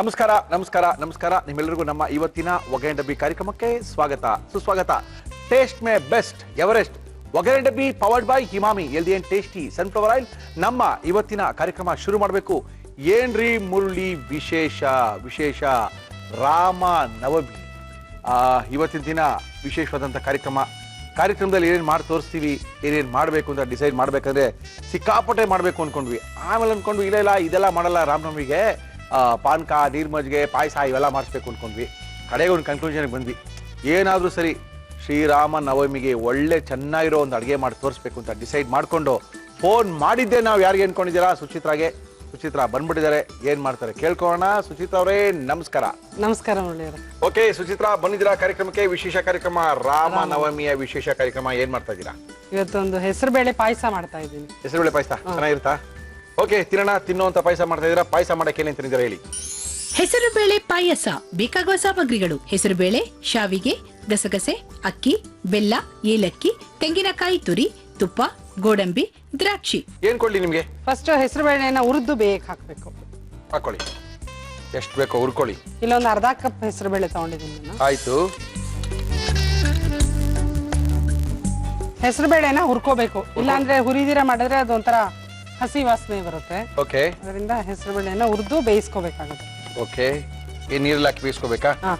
ನಮಸ್ಕಾರ ನಮಸ್ಕಾರ ನಮಸ್ಕಾರ ನಿಮ್ಮೆಲ್ಲರಿಗೂ ನಮ್ಮ ಇವತ್ತಿನ ಒಗ್ಗರಣೆ ಡಬ್ಬಿ ಕಾರ್ಯಕ್ರಮಕ್ಕೆ ಸ್ವಾಗತ ಸುಸ್ವಾಗತ. Taste May best Everest Oggarane Dabbi powered by Emami healthy and tasty sunflower oil. ನಮ್ಮ ಇವತ್ತಿನ ಕಾರ್ಯಕ್ರಮ ಶುರು ಮಾಡಬೇಕು. ಏನ್ರಿ ಮುರುಳಿ ವಿಶೇಷ ರಾಮ ನವಮಿ. ಇವತ್ತಿನ ದಿನ ವಿಶೇಷವಾದಂಥ ಕಾರ್ಯಕ್ರಮದಲ್ಲಿ ಏನೇನು ಮಾಡಿ ತೋರಿಸ್ತೀವಿ, ಏನೇನು ಮಾಡಬೇಕು ಅಂತ ಡಿಸೈಡ್ ಮಾಡಬೇಕಂದ್ರೆ ಸಿಕ್ಕಾಪಟ್ಟೆ ಮಾಡಬೇಕು ಅಂದ್ಕೊಂಡ್ವಿ. ಆಮೇಲೆ ಅಂದ್ಕೊಂಡ್ವಿ ಇಲ್ಲ ಇದೆಲ್ಲ ಮಾಡಲ್ಲ ರಾಮನವಮಿಗೆ, ಪಾನಕ ನೀರು ಮಜ್ಜಿಗೆ ಪಾಯಸ ಇವೆಲ್ಲ ಮಾಡಿಸ್ಬೇಕು ಅಂದ್ಕೊಂಡ್ವಿ. ಕಡೆಗೆ ಒಂದು ಕನ್ಕ್ಲೂಷನ್ಗೆ ಬಂದ್ವಿ, ಏನಾದರೂ ಸರಿ ಶ್ರೀರಾಮ ನವಮಿಗೆ ಒಳ್ಳೆ ಚೆನ್ನಾಗಿರೋ ಒಂದು ಅಡುಗೆ ಮಾಡಿ ತೋರಿಸ್ಬೇಕು ಅಂತ ಡಿಸೈಡ್ ಮಾಡಿಕೊಂಡು ಫೋನ್ ಮಾಡಿದ್ದೆ. ನಾವು ಯಾರಿಗೆ ಅನ್ಕೊಂಡಿದ್ದೀರಾ? ಸುಚಿತ್ರಾ ಬಂದ್ಬಿಟ್ಟಿದ್ದಾರೆ. ಏನ್ ಮಾಡ್ತಾರೆ ಕೇಳ್ಕೊಳ್ಳೋಣ. ಸುಚಿತ್ರಾ ಅವರೇ ನಮಸ್ಕಾರ. ನಮಸ್ಕಾರ ಮುರಳಿಯವರೇ. ಓಕೆ ಸುಚಿತ್ರಾ ಬಂದಿದ್ದೀರಾ ಕಾರ್ಯಕ್ರಮಕ್ಕೆ. ವಿಶೇಷ ಕಾರ್ಯಕ್ರಮ ರಾಮ ನವಮಿಯ ವಿಶೇಷ ಕಾರ್ಯಕ್ರಮ. ಏನ್ ಮಾಡ್ತಾ ಇದ್ದೀರಾ? ಇವತ್ತೊಂದು ಹೆಸರುಬೇಳೆ ಪಾಯಸ ಮಾಡ್ತಾ ಇದ್ದೀನಿ. ಹೆಸರುಬೇಳೆ ಪಾಯಸ ಚೆನ್ನಾಗಿರುತ್ತಾ? ಓಕೆ ತಿನ್ನೋಂತ ಪಾಯಸ ಮಾಡ್ತಾ ಇದ್ದೀರಾ. ಪಾಯಸ ಮಾಡಕ್ಕೆ ಏನೇನು ತಿಂದಿದ್ದೀರಾ ಹೇಳಿ? ಹೆಸರುಬೇಳೆ ಪಾಯಸ ಬೇಕಾಗುವ ಸಾಮಗ್ರಿಗಳು: ಹೆಸರುಬೇಳೆ, ಶಾವಿಗೆ, ಗಸಗಸೆ, ಅಕ್ಕಿ, ಬೆಲ್ಲ, ಏಲಕ್ಕಿ, ತೆಂಗಿನಕಾಯಿ ತುರಿ, ತುಪ್ಪ, ಗೋಡಂಬಿ, ದ್ರಾಕ್ಷಿ. ಏನ್ ಕೊಡ್ಲಿ ನಿಮ್ಗೆ? ಫಸ್ಟ್ ಹೆಸರುಬೇಳೆನ ಹುರಿದು ಬೇಯಕ್ಕೆ ಹಾಕ್ಬೇಕು. ಹಾಕೊಳ್ಳಿ, ಎಷ್ಟು ಬೇಕೋ ಹುರ್ಕೊಳ್ಳಿ. ಇಲ್ಲೊಂದು ಅರ್ಧ ಕಪ್ ಹೆಸರುಬೇಳೆ ತಗೊಂಡಿದ್ದೀನಿ ನಾನು. ಆಯ್ತು. ಹೆಸರುಬೇಳೆನ ಹುರ್ಕೋಬೇಕು, ಇಲ್ಲಾಂದ್ರೆ ಹುರಿದಿರ ಮಾಡಿದ್ರೆ ಅದೊಂಥರ ಹಸಿ ವಾಸನೆ ಬರುತ್ತೆ. ಓಕೆ, ಅದರಿಂದ ಹೆಸರುಬೇಳೆನ ಹುರಿದು ಬೇಯಿಸ್ಕೋಬೇಕಾಗುತ್ತೆ. ಓಕೆ, ಏನ್ ನೀರಲ್ಲಿ ಹಾಕಿ ಬೇಯಿಸ್ಕೋಬೇಕಾ? ಹಾ,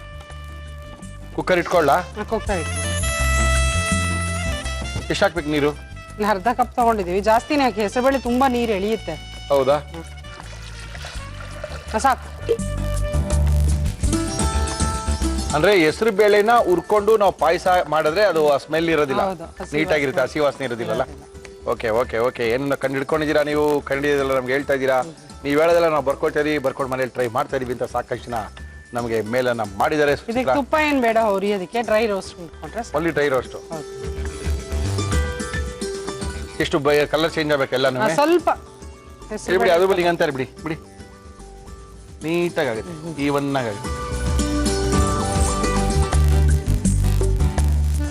ಕುಕ್ಕರ್ ಇಟ್ಕೊಳ್ಳ? ಕುಕ್ಕರ್ ಇಟ್ಟು. ಎಷ್ಟು ಹಾಕ್ಬೇಕು ನೀರು? ಇಲ್ಲಿ ಅರ್ಧ ಕಪ್ ತಗೊಂಡಿದೀವಿ, ಜಾಸ್ತಿನೇ ಹಾಕಿ, ಹೆಸರುಬೇಳೆ ತುಂಬಾ ನೀರು ಎಳೆಯುತ್ತೆ. ಹೌದಾ? ಸಾಕು. ಅಂದ್ರೆ ಹೆಸರು ಬೇಳೆನ ಹುರ್ಕೊಂಡು ನಾವು ಪಾಯಸ ಮಾಡಿದ್ರೆ ಅದು ಸ್ಮೆಲ್ ಇರೋದಿಲ್ಲ, ನೀಟಾಗಿರುತ್ತೆ, ಹಸಿ ವಾಸನೆ ಇರೋದಿಲ್ಲಲ್ಲ. ಓಕೆ ಓಕೆ ಓಕೆ, ಏನನ್ನ ಕಂಡು ಹಿಡ್ಕೊಂಡಿದ್ದೀರಾ ನೀವು? ಕಂಡಿದ್ದೆಲ್ಲ ನಮ್ಗೆ ಹೇಳ್ತಾ ಇದ್ದೀರಾ. ನೀವು ಹೇಳೋದೆಲ್ಲ ನಾವು ಬರ್ಕೊಂಡು ಮನೇಲಿ ಟ್ರೈ ಮಾಡ್ತಾ ಇದೀವಿ ಅಂತ ಸಾಕಷ್ಟು ಜನ ನಮಗೆ ಮೇಲನ್ನ ಮಾಡಿದ್ದಾರೆ. ಇದಕ್ಕೆ ತುಪ್ಪ ಏನ್ ಬೇಡ, ಹುರಿಯೋದಕ್ಕೆ ಡ್ರೈ ರೋಸ್ಟ್ ಮಾಡ್ಕೊಂಡ್ರೆ ಓನ್ಲಿ ಡ್ರೈ ರೋಸ್ಟ್. ಎಷ್ಟು ಕಲರ್ ಚೇಂಜ್ ಆಗ್ಬೇಕೆಲ್ಲ ಸ್ವಲ್ಪ ಬಿಡಿ, ಅದು ಬಿಡಿ ಅಂತಾರೆ, ಬಿಡಿ ನೀಟಾಗಿ ಆಗುತ್ತೆ, ಈವನ್ ಆಗುತ್ತೆ.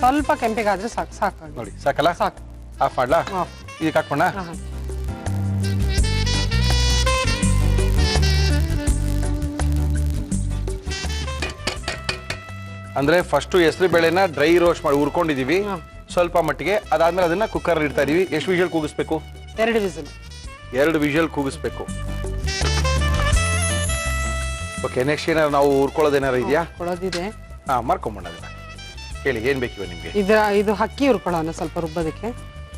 ಸ್ವಲ್ಪ ಕೆಂಪಿಗಾದ್ರೆ ಸಾಕು ನೋಡಿ, ಸಾಕಲ್ಲ? ಸಾಕು. ಆಫ್ ಮಾಡ್ಲಾ? ಇದಕ್ಕೆ ಹಾಕೋಣ. ಅಂದ್ರೆ ಫಸ್ಟ್ ಹೆಸರು ಬೇಳೆನ ಡ್ರೈ ರೋಸ್ಟ್ ಮಾಡಿ ಹುರ್ಕೊಂಡಿದೀವಿ ಸ್ವಲ್ಪ ಮಟ್ಟಿಗೆ. ಅದಾದ್ಮೇಲೆ ಅದನ್ನ ಕುಕ್ಕರ್ ಇಡ್ತಾ ಇದೀವಿ. ಎಷ್ಟು ವಿಷಲ್ ಕೂಗಿಸ್ಬೇಕು? 2 ವಿಷಲ್. 2 ವಿಷಲ್ ಕೂಗಿಸ್ಬೇಕು. ಓಕೆ, ನೆಕ್ಸ್ಟ್ ಏನಾದ್ರು ನಾವು ಹುರ್ಕೊಳ್ಳೋದೇನಾರು ಇದೆಯಾ? ಕೊಡೋದಿದೆ. ಹಾ, ಮಾಡ್ಕೊಂಬೋಣ. ಅದನ್ನ ಹೇಳಿ, ಏನ್ ಬೇಕಿವ ನಿಮ್ಗೆ? ಇದು ಅಕ್ಕಿ ಹುರ್ಕೊಳ್ಳೋಣ ಸ್ವಲ್ಪ ರುಬ್ಬೋದಕ್ಕೆ.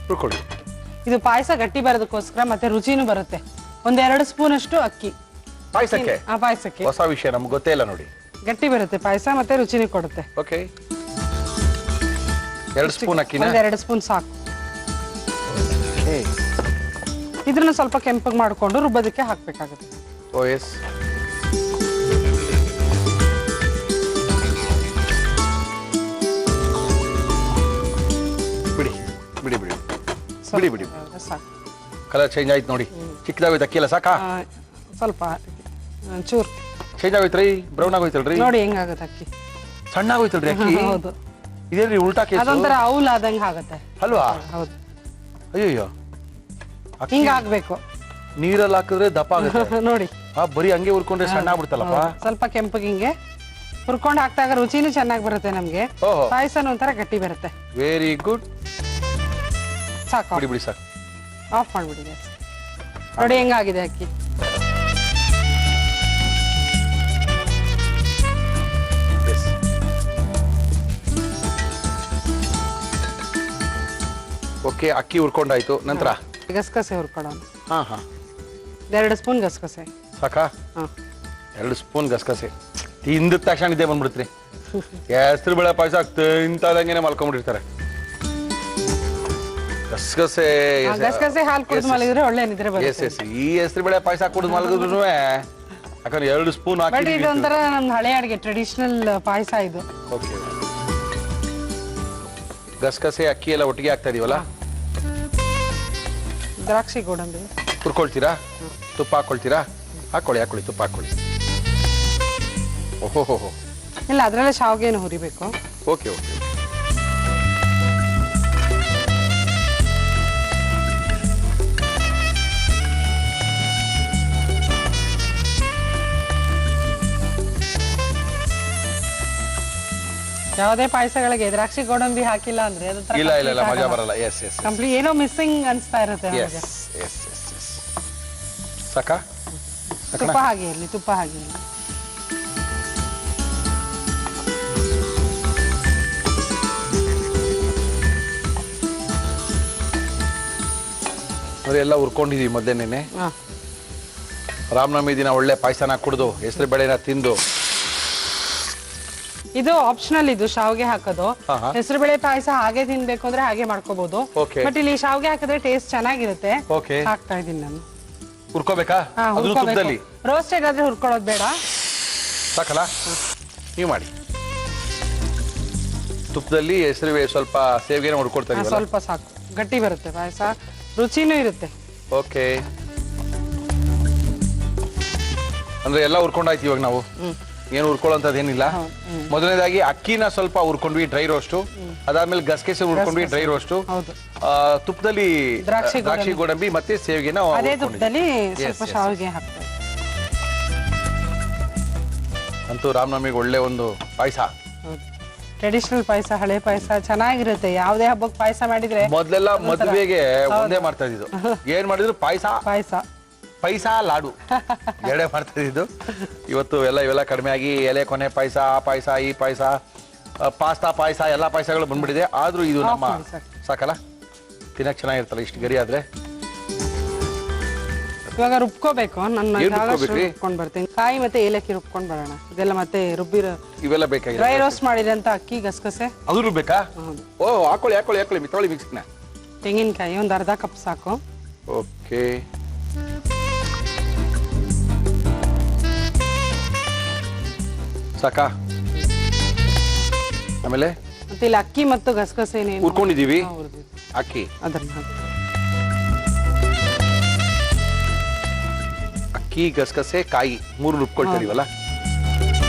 ಹುರ್ಕೊಳ್ಳಿ. ಇದು ಪಾಯಸ ಗಟ್ಟಿ ಬರೋದಕ್ಕೋಸ್ಕರ ಮತ್ತೆ ರುಚಿನೂ ಬರುತ್ತೆ. 1-2 ಸ್ಪೂನ್ ಅಷ್ಟು ಅಕ್ಕಿ ಪಾಯಸಕ್ಕೆ. ಪಾಯಸಕ್ಕೆ ಹೊಸ ವಿಷಯ, ನಮ್ಗೆ ಗೊತ್ತೇ ಇಲ್ಲ ನೋಡಿ. ಗಟ್ಟಿ ಬರುತ್ತೆ ಪಾಯಸ, ಮತ್ತೆ ರುಚಿನೂ ಕೊಡುತ್ತೆ. ಓಕೆ, 2 ಸ್ಪೂನ್ ಅಕ್ಕಿನ? 2 ಸ್ಪೂನ್ ಸಾಕು. ಇದನ್ನ ಸ್ವಲ್ಪ ಕೆಂಪಗೆ ಮಾಡ್ಕೊಂಡು ರುಬ್ಬೋದಕ್ಕೆ ಹಾಕ್ಬೇಕಾಗುತ್ತೆ. ಓ ಎಸ್. ಬಿಡಿ ಸಾಕು. ಕಲರ್ ಚೇಂಜ್ ಆಯ್ತು ನೋಡಿ. ಚಿಕ್ಕದಾಗೋಯ್ತು ಅಕ್ಕಿ ಎಲ್ಲ ಸಾಕಾ? ಸ್ವಲ್ಪ ಚೂರ್ ಚೇಂಜ್ ಆಗೋಯ್ತ್ರಿ, ಬ್ರೌನ್ ಆಗೋಯ್ತಲ್ರಿ. ನೋಡಿ ಹೆಂಗಾಗುತ್ತೆ ಅಕ್ಕಿ, ಸಣ್ಣ ಆಗೋಯ್ತಲ್ರಿ ಅಕ್ಕಿ. ಹೌದು, ಇದೇನ್ರಿ ಉಲ್ಟಾ ಕೇಸ್? ಅದೊಂಥರ ಔಲ್ ಆದಂಗೆ ಆಗುತ್ತೆ ಅಲ್ವಾ? ಹೌದು. ಅಯ್ಯೋ, ಹಿಂಗ ಆಗ್ಬೇಕು. ನೀರಲ್ಲಿ ಹಾಕಿದ್ರೆ ದಪ್ಪ ಆಗುತ್ತೆ ನೋಡಿ. ಬರೀ ಹಂಗೆ ಹುರ್ಕೊಂಡ್ರೆ ಸಣ್ಣ ಆಗ್ಬಿಡ್ತಲ್ಲಪ್ಪ. ಸ್ವಲ್ಪ ಕೆಂಪಗೆ ಹಿಂಗೆ ಹುರ್ಕೊಂಡು ಹಾಕ್ದಾಗ ರುಚಿನೂ ಚೆನ್ನಾಗಿ ಬರುತ್ತೆ ನಮ್ಗೆ. ಪಾಯಸನೂ ಒಂಥರ ಗಟ್ಟಿ ಬರುತ್ತೆ. Very good. ಸಾಕು, ಬಿಡಿ ಸಾಕು. ಆಫ್ ಮಾಡ್ಬಿಡಿ. ನೋಡಿ ಹೆಂಗಾಗಿದೆ ಅಕ್ಕಿ. ಓಕೆ, ಅಕ್ಕಿ ಹುರ್ಕೊಂಡಾಯ್ತು. ನಂತರ ಗಸಗಸೆ ಹುರ್ಕೊಳ್ಳೋಣ. 2 ಸ್ಪೂನ್ ಗಸಗಸೆ ಸಾಕಾ? 2 ಸ್ಪೂನ್ ಗಸಗಸೆ ತಿಂದ ತಕ್ಷಣ ಇದ್ದೇ ಬಂದ್ಬಿಡ್ತ್ರಿ. ಹೆಸರು ಬೇಳೆ ಪಾಯಸ ತಿಂತದಂಗೆನೆ ಮಲ್ಕೊಂಡ್ಬಿಟ್ಟಿರ್ತಾರೆ. ಗಸಗಸೆ ಹಾಲು ಕುಡಿದು ಮಲಗಿದ್ರೆ ಒಳ್ಳೆ ನಿದ್ರೆ ಬರುತ್ತೆ. ಈ ಹೆಸರು ಬೇಳೆ ಪಾಯಸ ಕುಡಿದು ಮಲಗಿದ್ರು ಯಾಕಂದ್ರೆ 2 ಸ್ಪೂನ್ ಹಾಕಿ. ಇದೊಂಥರ ನಮ್ ಹಳೆ ಅಡಿಗೆ ಟ್ರೆಡಿಷನಲ್ ಪಾಯಸ ಇದು. ಓಕೆ, ಗಸಗಸೆ ಅಕ್ಕಿ ಎಲ್ಲ ಒಟ್ಟಿಗೆ ಹಾಕ್ತಾ ಇದೀವಲ್ಲ. ದ್ರಾಕ್ಷಿ, ಗೋಡಂಬಿ ಹುರ್ಕೊಳ್ತೀರಾ? ತುಪ್ಪ ಹಾಕೊಳ್ತೀರಾ? ಹಾಕೊಳ್ಳಿ, ತುಪ್ಪ ಹಾಕೊಳ್ಳಿ. ಓಹೋ, ಇಲ್ಲ ಅದ್ರಲ್ಲೇ ಶಾವಿಗೆಯನ್ನು ಹುರಿಬೇಕು. Okay okay. ಯಾವುದೇ ಪಾಯಸಗಳಿಗೆ ದ್ರಾಕ್ಷಿ ಗೋಡಂಬಿ ಹಾಕಿಲ್ಲ ಅಂದ್ರೆ ಅದು ಇಲ್ಲ ಇಲ್ಲ ಇಲ್ಲ ಮಜಾ ಬರಲ್ಲ. ಎಸ್ ಎಸ್ ಕಂಪ್ಲೀಟ್ ಏನೋ ಮಿಸ್ಸಿಂಗ್ ಅನ್ಸ್ತಾ ಇರುತ್ತೆ ಎಸ್ ಎಸ್ ಎಸ್ ಎಸ್. ಸಾಕಾ? ತುಪ್ಪ ಹಾಗೆ ಇರಲಿ, ತುಪ್ಪ ಹಾಗೆ ಇರಲಿ. ಅಂದ್ರೆ ಎಲ್ಲ ಹುರ್ಕೊಂಡಿದೀವಿ ಮೊದಲೇನೆ. ರಾಮನವಮಿ ದಿನ ಒಳ್ಳೆ ಪಾಯಸನ ಕುಡಿದು ಹೆಸರು ಬೇಳೆನ ತಿಂದು. ಇದು ಆಪ್ಷನಲ್, ಇದು ಶಾವ್ಗೆ ಹಾಕೋದು. ಹೆಸರು ಬೇಳೆ ಪಾಯಸ ಹಾಗೆ ತಿನ್ಬೇಕು ಅಂದ್ರೆ ಹಾಗೆ ಮಾಡ್ಕೋಬಹುದು. ಬಟ್ ಇಲ್ಲಿ ಶಾವ್ಗೆ ಹಾಕಿದ್ರೆ ಟೇಸ್ಟ್ ಚೆನ್ನಾಗಿರುತ್ತೆ. ಹಾಕ್ತಾ ಇದೀನಿ ನಾನು. ಹುರ್ಕೋಬೇಕಾ? ತುಪ್ಪದಲ್ಲಿ ರೋಸ್ಟೆಡ್ ಆದ್ರೆ ಹುರ್ಕೊಳ್ಳೋದು ಬೇಡ. ಸಾಕಲ್ಲ? ನೀವು ಮಾಡಿ. ತುಪ್ಪದಲ್ಲಿ ಹೆಸರು ಸ್ವಲ್ಪ ಸೇವಿಗೆನ ಹುರ್ಕೊಳ್ತಾ ಇದೀವಿ. ಸ್ವಲ್ಪ ಸಾಕು, ಗಟ್ಟಿ ಬರುತ್ತೆ ಪಾಯಸ, ರುಚಿನೂ ಇರುತ್ತೆ. ಓಕೆ. ಅಂದ್ರೆ ಎಲ್ಲ ಹುರ್ಕೊಂಡಾಯ್ತು ಇವಾಗ ನಾವು. ಏನು ಹುರ್ಕೊಳ್ಳೋಂಥದ್ದು ಏನಿಲ್ಲ. ಮೊದಲನೇದಾಗಿ ಅಕ್ಕಿನ ಸ್ವಲ್ಪ ಹುರ್ಕೊಂಡ್ವಿ, ಡ್ರೈ ರೋಸ್ಟು. ಅದಾದ್ಮೇಲೆ ಗಸಗಸೆ ಹುರ್ಕೊಂಡ್ವಿ, ಡ್ರೈ ರೋಸ್ಟು. ತುಪ್ಪದಲ್ಲಿ ದ್ರಾಕ್ಷಿ ಗೋಡಂಬಿ ಮತ್ತೆ ಸೇವಿಗೆನ ಅದೇ ತುಪ್ಪದಲ್ಲಿ ಸ್ವಲ್ಪ ಶಾವಿಗೆ ಹಾಕ್ತಾರೆ. ಅಂತೂ ರಾಮನವಮಿಗೆ ಒಳ್ಳೆ ಒಂದು ಪಾಯಸ. ಟ್ರೆಡಿಷನಲ್ ಪಾಯಸ, ಹಳೆ ಪಾಯಸ ಚೆನ್ನಾಗಿರುತ್ತೆ. ಯಾವುದೇ ಹಬ್ಬಕ್ಕೆ ಪಾಯಸ ಮಾಡಿದ್ರೆ ಮೊದಲೆಲ್ಲ ಮದುವೆಗೆ ಒಂದೇ ಮಾಡ್ತಾ ಇದ್ದು. ಏನ್ ಮಾಡಿದ್ರು ಪಾಯಸ ಪಾಯಸ ಪೈಸಾ ಲಾಡು ಎರಡೇ ಮಾಡ್ತಾ ಇದ್ದು. ಇವತ್ತು ಇವೆಲ್ಲ ಕಡಿಮೆ ಆಗಿ ಎಲೆ ಕೊನೆ ಪಾಯಸ, ಆ ಪಾಯಸ, ಈ ಪಾಯಸ, ಪಾಸ್ತಾ ಪಾಯಸ, ಎಲ್ಲಾ ಪಾಯಸಗಳು ಬಂದ್ಬಿಟ್ಟಿದೆ. ಆದ್ರೂ ಇದು ನಮ್ಮ ಸಾಕಲ್ಲ, ತಿನ್ನಕ್ ಚೆನ್ನಾಗಿರ್ತಲ್ಲ ಇಷ್ಟು ಗರಿ ಆದ್ರೆ. ಇವಾಗ ರುಬ್ಕೋಬೇಕು. ರುಬ್ಕೊಂಡ್ ಬರ್ತೀನಿ. ಕಾಯಿ ಮತ್ತೆ ಏಲಕ್ಕಿ ರುಬ್ಕೊಂಡ್ ಬರೋಣ. ಇದೆಲ್ಲ ಮತ್ತೆ ಇವೆಲ್ಲ ಬೇಕಾಗಿದೆ. ಡ್ರೈ ರೋಸ್ಟ್ ಮಾಡಿದಂತ ಅಕ್ಕಿ, ಗಸಗಸೆ ಅದು ರುಬ್ಬೇಕಾ? ಓ ಹಾಕೊಳ್ಳಿ ಮಿತ್ತೊಳಿ ಮಿಕ್ಸ್ನ. ತೆಂಗಿನಕಾಯಿ ಒಂದ್ ಅರ್ಧ ಕಪ್ ಸಾಕು. ಓಕೆ. ಸಾಕಾ? ಆಮೇಲೆ ಮತ್ತೆ ಇಲ್ಲಿ ಅಕ್ಕಿ ಮತ್ತು ಗಸಗಸೆ ಹುರ್ಕೊಂಡಿದೀವಿ. ಅಕ್ಕಿ ಅದನ್ನ ಅಕ್ಕಿ, ಗಸಗಸೆ, ಕಾಯಿ ಮೂರು ರುಬ್ಕೊಳ್ತಾ ಇದೀವಲ್ಲ.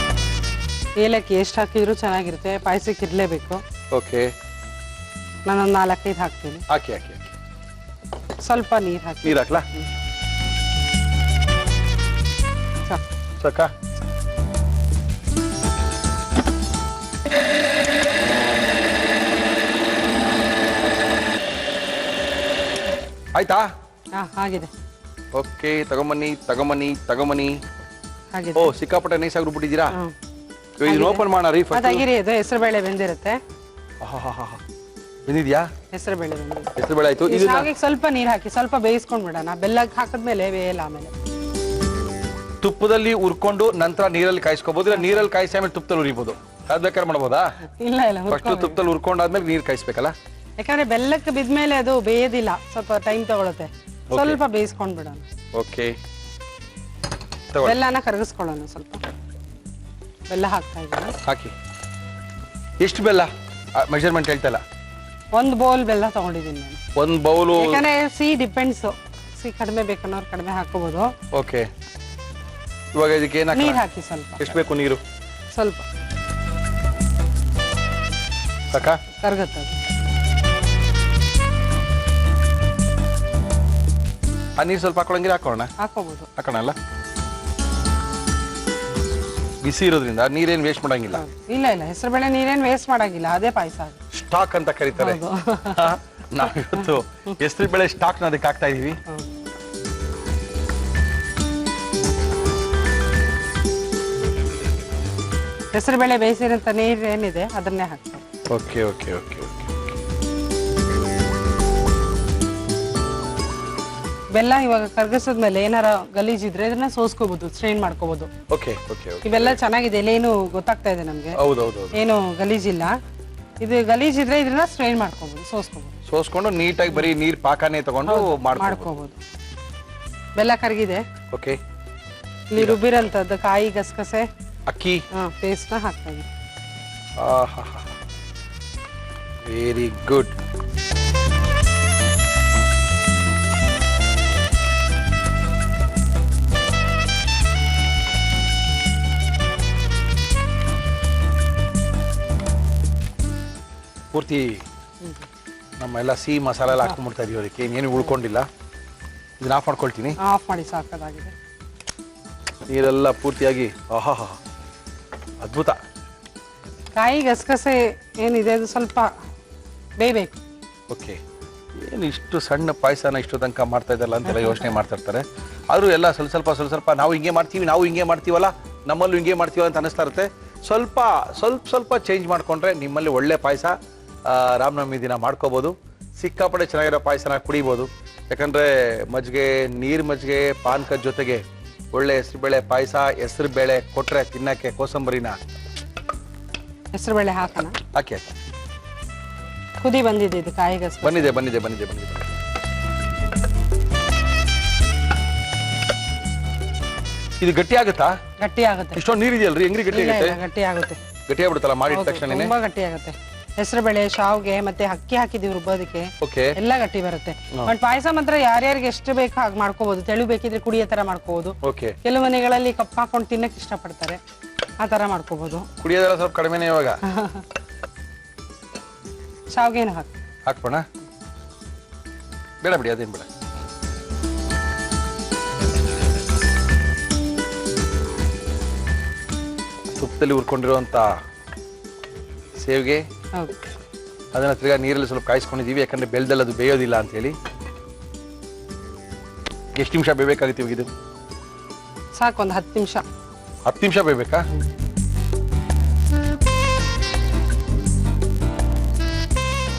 ಏಲಕ್ಕಿ ಎಷ್ಟು ಹಾಕಿದ್ರು ಚೆನ್ನಾಗಿರುತ್ತೆ, ಪಾಯಸಕ್ಕೆ ಇರ್ಲೇಬೇಕು. ಓಕೆ. ನಾನೊಂದು 4-5 ಹಾಕ್ತೀನಿ. ಹಾಕಿ ಹಾಕಿ ಹಾಕಿ. ಸ್ವಲ್ಪ ನೀರು ಹಾಕಿ. ನೀರು ಹಾಕ್ಲಾ? ಸಾಕಾ? ಆಯ್ತಾ? ಆಗಿದೆ. ಓಕೆ. ತಗೊಂಬನ್ನಿ. ಆಗಿದೆ. ಓ ಸಿಕ್ಕಾಪಟ್ಟೆ ನೈಸ್ ಆಗಿ ರುಬ್ಬಿಟ್ಟಿದ್ದೀರಾ. ಇದನ್ನ ಓಪನ್ ಮಾಡೋಣ ರೀ. ಅದಾಗಿರಿ, ಅದು ಹೆಸರು ಬೇಳೆ ಬೆಂದಿರುತ್ತೆ. ಬೆಂದಿದ್ಯಾ? ಹೆಸರು ಬೇಳೆ ಬೆಂದಿದೆ. ಹೆಸರು ಬೇಳೆ ಆಯ್ತು. ಇದಕ್ಕೆ ಸ್ವಲ್ಪ ನೀರು ಹಾಕಿ ಸ್ವಲ್ಪ ಬೇಯಿಸ್ಕೊಂಡ್ ಬಿಡೋಣ. ಬೆಲ್ಲ ಹಾಕಿದ್ಮೇಲೆ ಬೇಯಲ್ಲ. ಆಮೇಲೆ ತುಪ್ಪದಲ್ಲಿ ಹುರ್ಕೊಂಡು ನಂತರ ನೀರಲ್ಲಿ ಕಾಯಿಸ್ಕೋಬಹುದು. ಇಲ್ಲ ನೀರಲ್ಲಿ ಕಾಯಿಸಿ ಆಮೇಲೆ ತುಪ್ಪದಲ್ಲಿ ಹುರಿಬಹುದು. ಅದ್ ಬೇಕಾದ್ರೆ ಮಾಡ್ಬೋದಾ? ಇಲ್ಲ ಇಲ್ಲ, ಫಸ್ಟ್ ತುಪ್ಪದಲ್ಲಿ ಹುರ್ಕೊಂಡಾದ್ಮೇಲೆ ನೀರು ಕಾಯಿಸ್ಬೇಕಲ್ಲ. ಯಾಕಂದ್ರೆ ಬೆಲ್ಲಕ್ಕೆ ಬಿದ್ಮೇಲೆ ಅದು ಬೇಯೋದಿಲ್ಲ, ಸ್ವಲ್ಪ ಟೈಮ್ ತಗೊಳುತ್ತೆ. ಸ್ವಲ್ಪ ಬೇಯಿಸ್ಕೊಂಡ್ ಬಿಡೋಣ. ಓಕೆ. ಬೆಲ್ಲನ ಕರಗಿಸ್ಕೊಳ್ಳೋಣ. ಸ್ವಲ್ಪ ಬೆಲ್ಲ ಹಾಕ್ತಾ ಇದ್ದೀನಿ. ಹಾಕಿ. ಎಷ್ಟು ಬೆಲ್ಲ ಮೆಜರ್ಮೆಂಟ್ ಹೇಳ್ತಲ್ಲ? 1 ಬೌಲ್ ಬೆಲ್ಲ ತಗೊಂಡಿದ್ದೀನಿ ನಾನು. 1 ಬೌಲ್. ಯಾಕಂದ್ರೆ ಸಿಹಿ ಡಿಪೆಂಡ್ಸ್. ಸಿಹಿ ಕಡಿಮೆ ಬೇಕನ್ನೋರು ಕಡಿಮೆ ಹಾಕೋಬಹುದು. ಓಕೆ. ಇವಾಗ ಇದಕ್ಕೆ ಏನು ನೀರು ಹಾಕಿ. ಸ್ವಲ್ಪ ಎಷ್ಟು ಬೇಕು ನೀರು? ಸ್ವಲ್ಪ ಸಾಕಾ? ಕರಗುತ್ತೆ. ಆ ನೀರು ಸ್ವಲ್ಪ ಹಾಕೊಳ್ಳಂಗಿರ ಹಾಕೋಬಹುದು. ಹಾಕೋಣಲ್ಲ. ಬಿಸಿ ಇರೋದ್ರಿಂದ ನೀರೇನು ವೇಸ್ಟ್ ಮಾಡಂಗಿಲ್ಲ. ಇಲ್ಲ ಇಲ್ಲ, ಹೆಸರು ಬೇಳೆ ನೀರೇನು ವೇಸ್ಟ್ ಮಾಡಂಗಿಲ್ಲ. ಅದೇ ಪಾಯಸ ಸ್ಟಾಕ್ ಅಂತ ಕರೀತಾರೆ. ನಾವಿವತ್ತು ಹೆಸರು ಬೇಳೆ ಸ್ಟಾಕ್ ನ ಅದಕ್ಕೆ ಹಾಕ್ತಾ ಇದೀವಿ. ಹೆಸರು ಬೇಳೆ ಬೇಯಿಸಿರಂತ ನೀರು ಏನಿದೆ ಅದನ್ನೇ ಹಾಕ್ತಾರೆ. Okay okay okay okay. ಬೆಲ್ಲ ಇವಾಗ ಕರಗಿಸಿದ್ಮೇಲೆ ಏನಾರ ಗಲೀಜಿದ್ರೆ ಇದನ್ನ ಸೋಸ್ಕೋಬಹುದು, ಸ್ಟ್ರೈನ್ ಮಾಡ್ಕೋಬಹುದು. Okay okay okay. ಇವೆಲ್ಲ ಚೆನ್ನಾಗಿದೆ. ಏನು ಗೊತ್ತಾಗ್ತಾ ಇದೆ ನಮ್ಗೆ. ಹೌದು ಹೌದು. ಏನು ಗಲೀಜಿಲ್ಲ. ಇದು ಗಲೀಜಿದ್ರೆ ಇದನ್ನ ಸ್ಟ್ರೈನ್ ಮಾಡ್ಕೋಬಹುದು, ಸೋಸ್ಕೊಂಡು ನೀಟಾಗಿ ಬರೀ ನೀರ್ ಪಾಕನೇ ತಗೊಂಡು ಮಾಡ್ಕೋಬಹುದು. ಬೆಲ್ಲ ಕರಗಿದೆ. ಓಕೆ. ಇಲ್ಲಿ ರುಬ್ಬಿರಂತದ್ದು ಕಾಯಿ, ಗಸಗಸೆ, ಅಕ್ಕಿ ಪೇಸ್ಟ್ ನ ಹಾಕ್ತಾ ಇದ್ದೀನಿ. Very good. ಪೂರ್ತಿ ನಮ್ಮೆಲ್ಲ ಸಿಹಿ ಮಸಾಲೆ ಎಲ್ಲ ಹಾಕೊಂಡ್ಬಿಡ್ತಾ ಇದೀವಿ. ಅದಕ್ಕೆ ಏನು ಉಳ್ಕೊಂಡಿಲ್ಲ. ಇದನ್ನ ಆಫ್ ಮಾಡ್ಕೊಳ್ತೀನಿ. ಆಫ್ ಮಾಡಿ, ಸಾಕಾಗಿದೆ. ನೀರೆಲ್ಲ ಪೂರ್ತಿಯಾಗಿ ಅದ್ಭುತ. ಕಾಯಿ ಗಸಗಸೆ ಏನಿದೆ ಅದು ಸ್ವಲ್ಪ ಬೇಯಬೇಕು. ಓಕೆ, ಏನು ಇಷ್ಟು ಸಣ್ಣ ಪಾಯಸನ ಇಷ್ಟು ತನಕ ಮಾಡ್ತಾ ಇದ್ದಲ್ಲ ಅಂತೆಲ್ಲ ಯೋಚನೆ ಮಾಡ್ತಾ ಇರ್ತಾರೆ. ಆದರೂ ಎಲ್ಲ ಸ್ವಲ್ಪ ಸ್ವಲ್ಪ ನಾವು ಹಿಂಗೆ ಮಾಡ್ತೀವಲ್ಲ, ನಮ್ಮಲ್ಲೂ ಹಿಂಗೆ ಮಾಡ್ತೀವಲ್ಲ ಅಂತ ಅನಿಸ್ತಾ ಇರುತ್ತೆ. ಸ್ವಲ್ಪ ಚೇಂಜ್ ಮಾಡ್ಕೊಂಡ್ರೆ ನಿಮ್ಮಲ್ಲಿ ಒಳ್ಳೆ ಪಾಯಸ ರಾಮನವಮಿ ದಿನ ಮಾಡ್ಕೋಬೋದು. ಸಿಕ್ಕಾಪಟ್ಟೆ ಚೆನ್ನಾಗಿರೋ ಪಾಯಸನ ಕುಡಿಬೋದು. ಯಾಕಂದರೆ ನೀರು ಮಜ್ಜಿಗೆ ಪಾನಕದ ಜೊತೆಗೆ ಒಳ್ಳೆ ಹೆಸರುಬೇಳೆ ಪಾಯಸ, ಹೆಸರುಬೇಳೆ ಕೊಟ್ಟರೆ ತಿನ್ನಕ್ಕೆ ಕೋಸಂಬರಿನ ಹೆಸರುಬೇಳೆ ಹಾಕೋಣ. ಹಾಕಿ ಕುದಿ ಬಂದಿದೆ ಇದು ಕಾಯಿ ಗಸಗಸೆ. ಬಂದಿದೆ. ಇದು ಗಟ್ಟಿ ಆಗುತ್ತಾ? ಗಟ್ಟಿ ಆಗುತ್ತೆ. ಇಷ್ಟೊಂದು ನೀರಿದೆಯಲ್ರಿ, ಹೆಂಗ್ರಿ ಗಟ್ಟಿ ಆಗುತ್ತೆ? ಗಟ್ಟಿ ಆಗುತ್ತೆ. ಗಟ್ಟಿ ಆಗ್ಬಿಡುತ್ತಲ್ಲ ಮಾಡಿದ ತಕ್ಷಣ? ತುಂಬಾ ಗಟ್ಟಿ ಆಗುತ್ತೆ. ಹೆಸರುಬೇಳೆ, ಶಾವ್ಗೆ ಮತ್ತೆ ಅಕ್ಕಿ ಹಾಕಿದೀವಿ ರುಬ್ಬೋದಕ್ಕೆ, ಎಲ್ಲ ಗಟ್ಟಿ ಬರುತ್ತೆ. ಬಟ್ ಪಾಯಸ ಮಾತ್ರ ಯಾರ್ಯಾರಿಗೆ ಎಷ್ಟು ಬೇಕು ಹಾಗೆ ಮಾಡ್ಕೋಬಹುದು. ತೆಳು ಬೇಕಿದ್ರೆ ಕುಡಿಯೋ ತರ ಮಾಡ್ಕೋಬಹುದು. ಕೆಲವು ಮನೆಗಳಲ್ಲಿ ಕಪ್ ಹಾಕೊಂಡು ತಿನ್ನಕ್ ಇಷ್ಟಪಡ್ತಾರೆ, ಆ ತರ ಮಾಡ್ಕೋಬಹುದು. ಕುಡಿಯೋದೆಲ್ಲ ಸ್ವಲ್ಪ ಕಡಿಮೆನೇ ಇವಾಗ. ಶಾವ್ಗೆನ ಹಾಕ್ಬೋಣ? ಬೇಡ ಬಿಡಿ, ಅದೇನು ಬೇಡ. ತುಪ್ಪದಲ್ಲಿ ಹುರ್ಕೊಂಡಿರುವಂತ ಸೇವಿಗೆ, ಅದನ್ನ ತಿರ್ಗಾ ನೀರಲ್ಲಿ ಸ್ವಲ್ಪ ಕಾಯಿಸ್ಕೊಂಡಿದೀವಿ. ಯಾಕಂದ್ರೆ ಬೆಲ್ದಲ್ಲಿ ಅದು ಬೇಯೋದಿಲ್ಲ ಅಂತ ಹೇಳಿ. ಎಷ್ಟು ನಿಮಿಷ ಬೇಯಬೇಕಾಗುತ್ತೆ ಇವಾಗ ಇದು? ಸಾಕು, ಒಂದು 10 ನಿಮಿಷ. 10 ನಿಮಿಷ ಬೇಯಬೇಕಾ?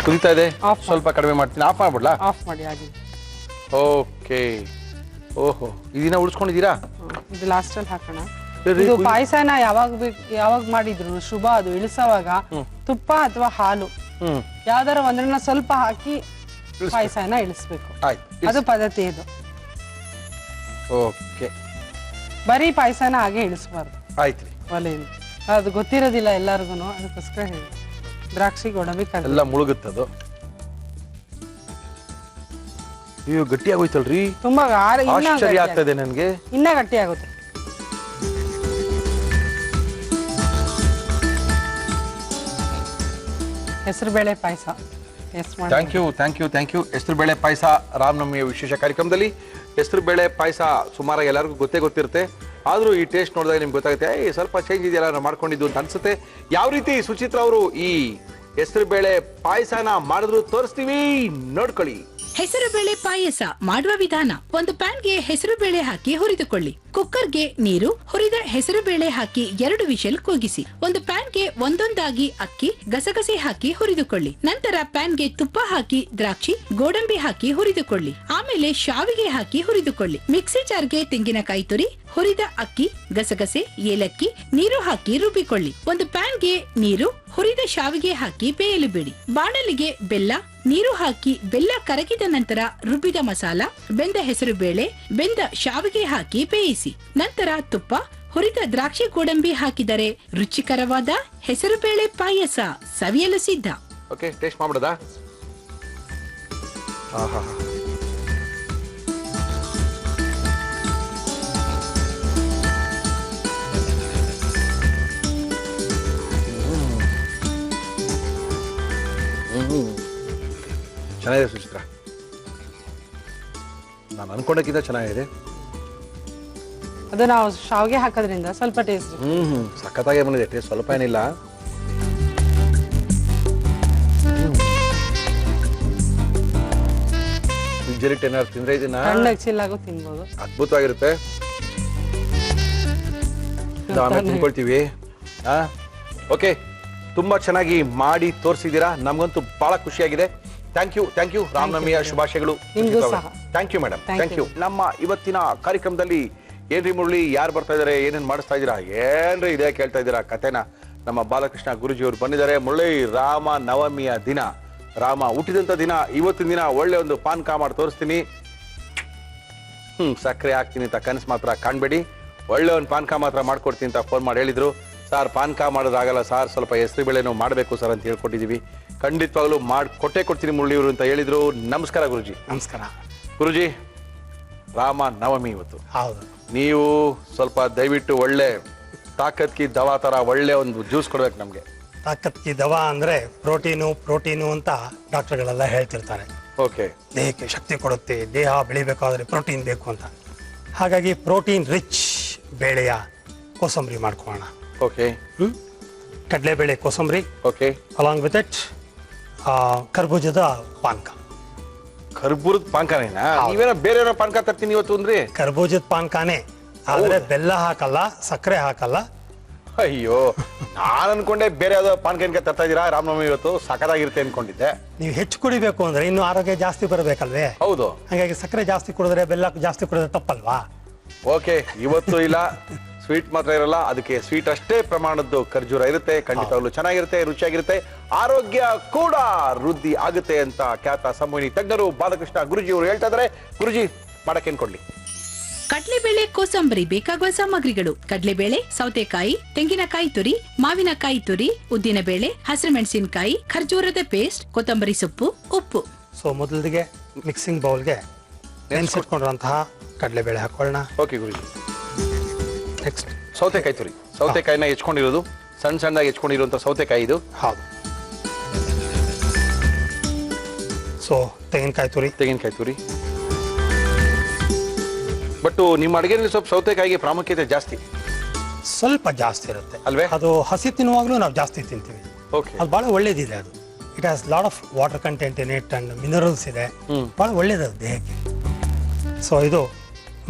ಕುದಿತಾ ಇದೆ, ಸ್ವಲ್ಪ ಕಡಿಮೆ ಮಾಡ್ತೀನಿ. ಆಫ್ ಮಾಡ್ಬಿಡ್ಲಾ? ಆಫ್ ಮಾಡಿ ಆಗಿ. ಓಕೆ. ಓಹೋ, ಇದನ್ನ ಉಳಿಸ್ಕೊಂಡಿದ್ದೀರಾ? ಇದು ಲಾಸ್ಟ್ ಅಲ್ಲಿ ಹಾಕೋಣ. ಇದು ಪಾಯಸನ ಯಾವಾಗ ಮಾಡಿದ್ರು ಶುಭ, ಅದು ಇಳಿಸೋವಾಗ ತುಪ್ಪ ಅಥವಾ ಹಾಲು ಯಾವ್ದಾರ ಒಂದನ್ನ ಸ್ವಲ್ಪ ಹಾಕಿ ಪಾಯಸನ ಇಳಿಸ್ಬೇಕು. ಅದು ಪದ್ಧತಿ ಇದು. ಓಕೆ, ಬರೀ ಪಾಯಸನ ಹಾಗೆ ಇಳಿಸಬಾರ್ದು. ಆಯ್ತು, ಒಲೆಯಲ್ಲಿ ಅದು ಗೊತ್ತಿರೋದಿಲ್ಲ ಎಲ್ಲರಿಗೂ, ಅದಕ್ಕೋಸ್ಕರ ಹೇಳಿ. ದ್ರಾಕ್ಷಿ, ಗೋಡಂಬಿ ಎಲ್ಲ ಮುಳುಗುತ್ತದು. ಅಯ್ಯೋ, ಗಟ್ಟಿ ಆಗೋಯ್ತಲ್ರಿ. ತುಂಬಾ ಆಶ್ಚರ್ಯ ಆಗ್ತದೆ ನನಗೆ. ಇನ್ನ ಗಟ್ಟಿ ಆಗುತ್ತೆ. ಹೆಸರುಬೇಳೆ ಪಾಯಸ. Thank you. ಹೆಸರುಬೇಳೆ ಪಾಯಸ ರಾಮನವಮಿಯ ವಿಶೇಷ ಕಾರ್ಯಕ್ರಮದಲ್ಲಿ. ಹೆಸರುಬೇಳೆ ಪಾಯಸ ಸುಮಾರು ಎಲ್ಲರಿಗೂ ಗೊತ್ತಿರುತ್ತೆ. ಆದರೂ ಈ ಟೇಸ್ಟ್ ನೋಡಿದಾಗ ನಿಮ್ಗೆ ಗೊತ್ತಾಗುತ್ತೆ, ಸ್ವಲ್ಪ ಚೇಂಜ್ ಇದೆಯಲ್ಲ ನಾವು ಮಾಡ್ಕೊಂಡಿದ್ದು ಅಂತ ಅನ್ಸುತ್ತೆ. ಯಾವ ರೀತಿ ಸುಚಿತ್ರಾ ಅವರು ಈ ಹೆಸರುಬೇಳೆ ಪಾಯಸನ ಮಾಡಿದ್ರು ತೋರಿಸ್ತೀವಿ, ನೋಡ್ಕೊಳ್ಳಿ. ಹೆಸರುಬೇಳೆ ಪಾಯಸ ಮಾಡುವ ವಿಧಾನ: ಒಂದು ಪ್ಯಾನ್ಗೆ ಹೆಸರುಬೇಳೆ ಹಾಕಿ ಹುರಿದುಕೊಳ್ಳಿ. ಕುಕ್ಕರ್ಗೆ ನೀರು, ಹುರಿದ ಹೆಸರುಬೇಳೆ ಹಾಕಿ 2 ವಿಷಲ್ ಕೂಗಿಸಿ. ಒಂದು ಪ್ಯಾನ್ಗೆ ಒಂದೊಂದಾಗಿ ಅಕ್ಕಿ, ಗಸಗಸೆ ಹಾಕಿ ಹುರಿದುಕೊಳ್ಳಿ. ನಂತರ ಪ್ಯಾನ್ಗೆ ತುಪ್ಪ ಹಾಕಿ ದ್ರಾಕ್ಷಿ, ಗೋಡಂಬಿ ಹಾಕಿ ಹುರಿದುಕೊಳ್ಳಿ. ಆಮೇಲೆ ಶಾವಿಗೆ ಹಾಕಿ ಹುರಿದುಕೊಳ್ಳಿ. ಮಿಕ್ಸಿ ಜಾರ್ಗೆ ತೆಂಗಿನಕಾಯಿ ತುರಿ, ಹುರಿದ ಅಕ್ಕಿ, ಗಸಗಸೆ, ಏಲಕ್ಕಿ, ನೀರು ಹಾಕಿ ರುಬ್ಬಿಕೊಳ್ಳಿ. ಒಂದು ಪ್ಯಾನ್ಗೆ ನೀರು, ಹುರಿದ ಶಾವಿಗೆ ಹಾಕಿ ಬೇಯಲು ಬಿಡಿ. ಬಾಣಲಿಗೆ ಬೆಲ್ಲ, ನೀರು ಹಾಕಿ ಬೆಲ್ಲ ಕರಗಿದ ನಂತರ ರುಬ್ಬಿದ ಮಸಾಲ, ಬೆಂದ ಹೆಸರುಬೇಳೆ, ಬೆಂದ ಶಾವಿಗೆ ಹಾಕಿ ಬೇಯಿಸಿ. ನಂತರ ತುಪ್ಪ, ಹುರಿದ ದ್ರಾಕ್ಷಿ, ಗೋಡಂಬಿ ಹಾಕಿದರೆ ರುಚಿಕರವಾದ ಹೆಸರುಬೇಳೆ ಪಾಯಸ ಸವಿಯಲು ಸಿದ್ಧ. ಓಕೆ, ಟೇಸ್ಟ್ ಮಾಡ್ಬಿಡದಾ? ಆಹಾ, ಚೆನ್ನಾಗಿದೆ ಸುಚಿತ್ರಾ. ನಾನು ಅನ್ಕೊಂಡಕ್ಕಿಂತ ಚೆನ್ನಾಗಿದೆ. ಅದು ನಾವು ಶಾವಿಗೆ ಹಾಕೋದ್ರಿಂದ ಸ್ವಲ್ಪ ಟೇಸ್ಟ್. ಸಖತ್ತಾಗಿ ಬಂದಿದೆ ಟೇಸ್ಟ್, ಸ್ವಲ್ಪ ಏನಿಲ್ಲ. ಯೂಶಲಿ ಏನಾದ್ರು ತಿಂದ್ರೆ ಇದನ್ನ ಚಿಲ್ಲಾಗೂ ತಿನ್ಬೋದು, ಅದ್ಭುತವಾಗಿರುತ್ತೆ. ಆಮೇಲೆ ತಿನ್ಕೊಳ್ತೀವಿ. ಓಕೆ, ತುಂಬಾ ಚೆನ್ನಾಗಿ ಮಾಡಿ ತೋರಿಸಿದ್ದೀರಾ. ನಮ್ಗಂತೂ ಬಹಳ ಖುಷಿಯಾಗಿದೆ. Thank you. ರಾಮನವಮಿಯ ಶುಭಾಶಯಗಳು. Thank you madam, thank you. ನಮ್ಮ ಇವತ್ತಿನ ಕಾರ್ಯಕ್ರಮದಲ್ಲಿ ಏನ್ರಿ ಮುರಳಿ, ಯಾರು ಬರ್ತಾ ಇದಾರೆ, ಏನೇನ್ ಮಾಡಿಸ್ತಾ ಇದ್ದೀರಾ, ಏನ್ರಿ ಇದೇ ಕೇಳ್ತಾ ಇದ್ದೀರಾ ಕತೆನ. ನಮ್ಮ ಬಾಲಕೃಷ್ಣ ಗುರುಜಿಯವರು ಬಂದಿದ್ದಾರೆ. ಮುರಳಿ, ರಾಮ ನವಮಿಯ ದಿನ, ರಾಮ ಹುಟ್ಟಿದಂತ ದಿನ, ಇವತ್ತಿನ ದಿನ ಒಳ್ಳೆ ಒಂದು ಪಾನಕ ಮಾಡಿ ತೋರಿಸ್ತೀನಿ. ಸಕ್ಕರೆ ಹಾಕ್ತೀನಿ ಅಂತ ಕನಸು ಮಾತ್ರ ಕಾಣ್ಬೇಡಿ. ಒಳ್ಳೆ ಒಂದು ಪಾನಕ ಮಾತ್ರ ಮಾಡ್ಕೊಡ್ತೀನಿ ಅಂತ ಫೋನ್ ಮಾಡಿ ಹೇಳಿದ್ರು. ಸರ್, ಪಾನಕ ಮಾಡೋದಾಗಲ್ಲ ಸರ್, ಸ್ವಲ್ಪ ಹೆಸರು ಬೇಳೆನೂ ಮಾಡಬೇಕು ಸರ್ ಅಂತ ಹೇಳ್ಕೊಟ್ಟಿದ್ದೀವಿ. ಖಂಡಿತವಾಗ್ಲೂ ಕೊಟ್ಟೆ ಕೊಡ್ತೀನಿ ಮುರಳಿಯವರು ಅಂತ ಹೇಳಿದ್ರು. ನಮಸ್ಕಾರ ಗುರುಜಿ. ನಮಸ್ಕಾರ ಗುರುಜಿ. ರಾಮ ನವಮಿ ಇವತ್ತು. ಹೌದು. ನೀವು ಸ್ವಲ್ಪ ದಯವಿಟ್ಟು ಒಳ್ಳೆ ತಾಕತ್ ಕಿ ದವಾ ತರ ಒಳ್ಳೆ ಒಂದು ಜ್ಯೂಸ್ ಕೊಡ್ಬೇಕು ನಮ್ಗೆ. ತಾಕತ್ ಕಿ ದವಾ ಅಂದ್ರೆ ಪ್ರೋಟೀನು ಅಂತ ಡಾಕ್ಟರ್ಗಳೆಲ್ಲ ಹೇಳ್ತಿರ್ತಾರೆ. ಓಕೆ. ದೇಹಕ್ಕೆ ಶಕ್ತಿ ಕೊಡುತ್ತೆ, ದೇಹ ಬೆಳಿಬೇಕಾದ್ರೆ ಪ್ರೋಟೀನ್ ಬೇಕು ಅಂತ. ಹಾಗಾಗಿ ಪ್ರೋಟೀನ್ ರಿಚ್ ಬೇಳೆಯ ಕೋಸಂಬರಿ ಮಾಡ್ಕೊಳ್ಳೋಣ. ಓಕೆ. ಕಡಲೆಬೇಳೆ ಕೋಸಂಬರಿ. ಓಕೆ. ಅಲಾಂಗ್ ವಿತ್ ಇಟ್ ಕರ್ಬೂಜದ ಪಾನಕ. ಕರ್ಬೂರದ ಪಾನಕನೇನಾ? ನೀವೇನೋ ಬೇರೆ ಏನೋ ಪಾನಕ ತರ್ತೀನಿ ಇವತ್ತು ಅಂದ್ರೆ? ಕರ್ಬೂಜದ ಪಾನಕನೇ, ಆದ್ರೆ ಬೆಲ್ಲ ಹಾಕಲ್ಲ, ಸಕ್ಕರೆ ಹಾಕಲ್ಲ. ಅಯ್ಯೋ, ನಾನು ಅನ್ಕೊಂಡೆ ಬೇರೆ ಯಾವ್ದೋ ಪಾನಕ ತರ್ತಾ ಇದೀರಾ ರಾಮನವಮಿ ಇವತ್ತು, ಸಖತ್ತಾಗಿರುತ್ತೆ ಅನ್ಕೊಂಡಿದ್ದೆ. ನೀವು ಹೆಚ್ಚು ಕುಡಿಬೇಕು ಅಂದ್ರೆ ಇನ್ನು ಆರೋಗ್ಯ ಜಾಸ್ತಿ ಬರಬೇಕಲ್ವೇ? ಹೌದು. ಹಾಗಾಗಿ ಸಕ್ಕರೆ ಜಾಸ್ತಿ ಕುಡಿದ್ರೆ, ಬೆಲ್ಲ ಜಾಸ್ತಿ ಕುಡಿದ್ರೆ ತಪ್ಪಲ್ವಾ? ಓಕೆ, ಇವತ್ತು ಇಲ್ಲ ಸ್ವೀಟ್ ಮಾತ್ರ ಇರಲ್ಲ, ಅದಕ್ಕೆ ಸ್ವೀಟ್ ಅಷ್ಟೇ ಪ್ರಮಾಣದ್ದು ಖರ್ಜೂರ ಇರುತ್ತೆ. ಖಂಡಿತವಾಗ್ಲೂ ಚೆನ್ನಾಗಿರುತ್ತೆ, ರುಚಿಯಾಗಿರುತ್ತೆ, ಆರೋಗ್ಯ ಕೂಡ ವೃದ್ಧಿ ಆಗುತ್ತೆ ಅಂತ ಖ್ಯಾತ ಸಂಮೋಹಿನಿ ತಜ್ಞರು ಬಾಲಕೃಷ್ಣ ಗುರುಜಿ ಅವರು ಹೇಳ್ತಾ ಇದಾರೆ. ಗುರುಜಿ, ಮಾಡಕ್ಕೆ ಏನ್ಕೊಡ್ಲಿ? ಕಡಲೆಬೇಳೆ ಕೋಸಂಬರಿ ಬೇಕಾಗುವ ಸಾಮಗ್ರಿಗಳು: ಕಡಲೆಬೇಳೆ, ಸೌತೆಕಾಯಿ, ತೆಂಗಿನಕಾಯಿ ತುರಿ, ಮಾವಿನಕಾಯಿ ತುರಿ, ಉದ್ದಿನಬೇಳೆ, ಹಸಿರು ಮೆಣಸಿನಕಾಯಿ, ಖರ್ಜೂರದ ಪೇಸ್ಟ್, ಕೊತ್ತಂಬರಿ ಸೊಪ್ಪು, ಉಪ್ಪು. ಸೊ ಮೊದಲಿಗೆ ಮಿಕ್ಸಿಂಗ್ ಬೌಲ್ಗೆ ನೆನೆಸಿಟ್ಕೊಂಡಿರುವಂತಹ ಕಡಲೆಬೇಳೆ ಹಾಕೊಳ್ಳೋಣ. ಓಕೆ ಗುರುಜಿ. ನೆಕ್ಸ್ಟ್ ಸೌತೆಕಾಯಿ ತುರಿ, ಸೌತೆಕಾಯಿನ ಹೆಚ್ಕೊಂಡಿರೋದು, ಸಣ್ಣ ಸಣ್ಣದಾಗಿ ಹೆಚ್ಕೊಂಡಿರುವಂತ ಸೌತೆಕಾಯಿ ಇದು. ಹೌದು. ಸೊ ತೆಂಗಿನಕಾಯಿ ತುರಿ. ಬಟ್ ನಿಮ್ಮ ಅಡುಗೆಯಲ್ಲಿ ಸ್ವಲ್ಪ ಸೌತೆಕಾಯಿಗೆ ಪ್ರಾಮುಖ್ಯತೆ ಜಾಸ್ತಿ, ಸ್ವಲ್ಪ ಜಾಸ್ತಿ ಇರುತ್ತೆ ಅಲ್ವೇ? ಅದು ಹಸಿ ತಿನ್ನುವಾಗಲೂ ನಾವು ಜಾಸ್ತಿ ತಿಂತೀವಿ. ಓಕೆ. ಅದು ಬಹಳ ಒಳ್ಳೇದಿದೆ. ಅದು it has lot of water content in it and minerals ಇದೆ. ಬಹಳ ಒಳ್ಳೇದು ದೇಹಕ್ಕೆ. ಸೊ ಇದು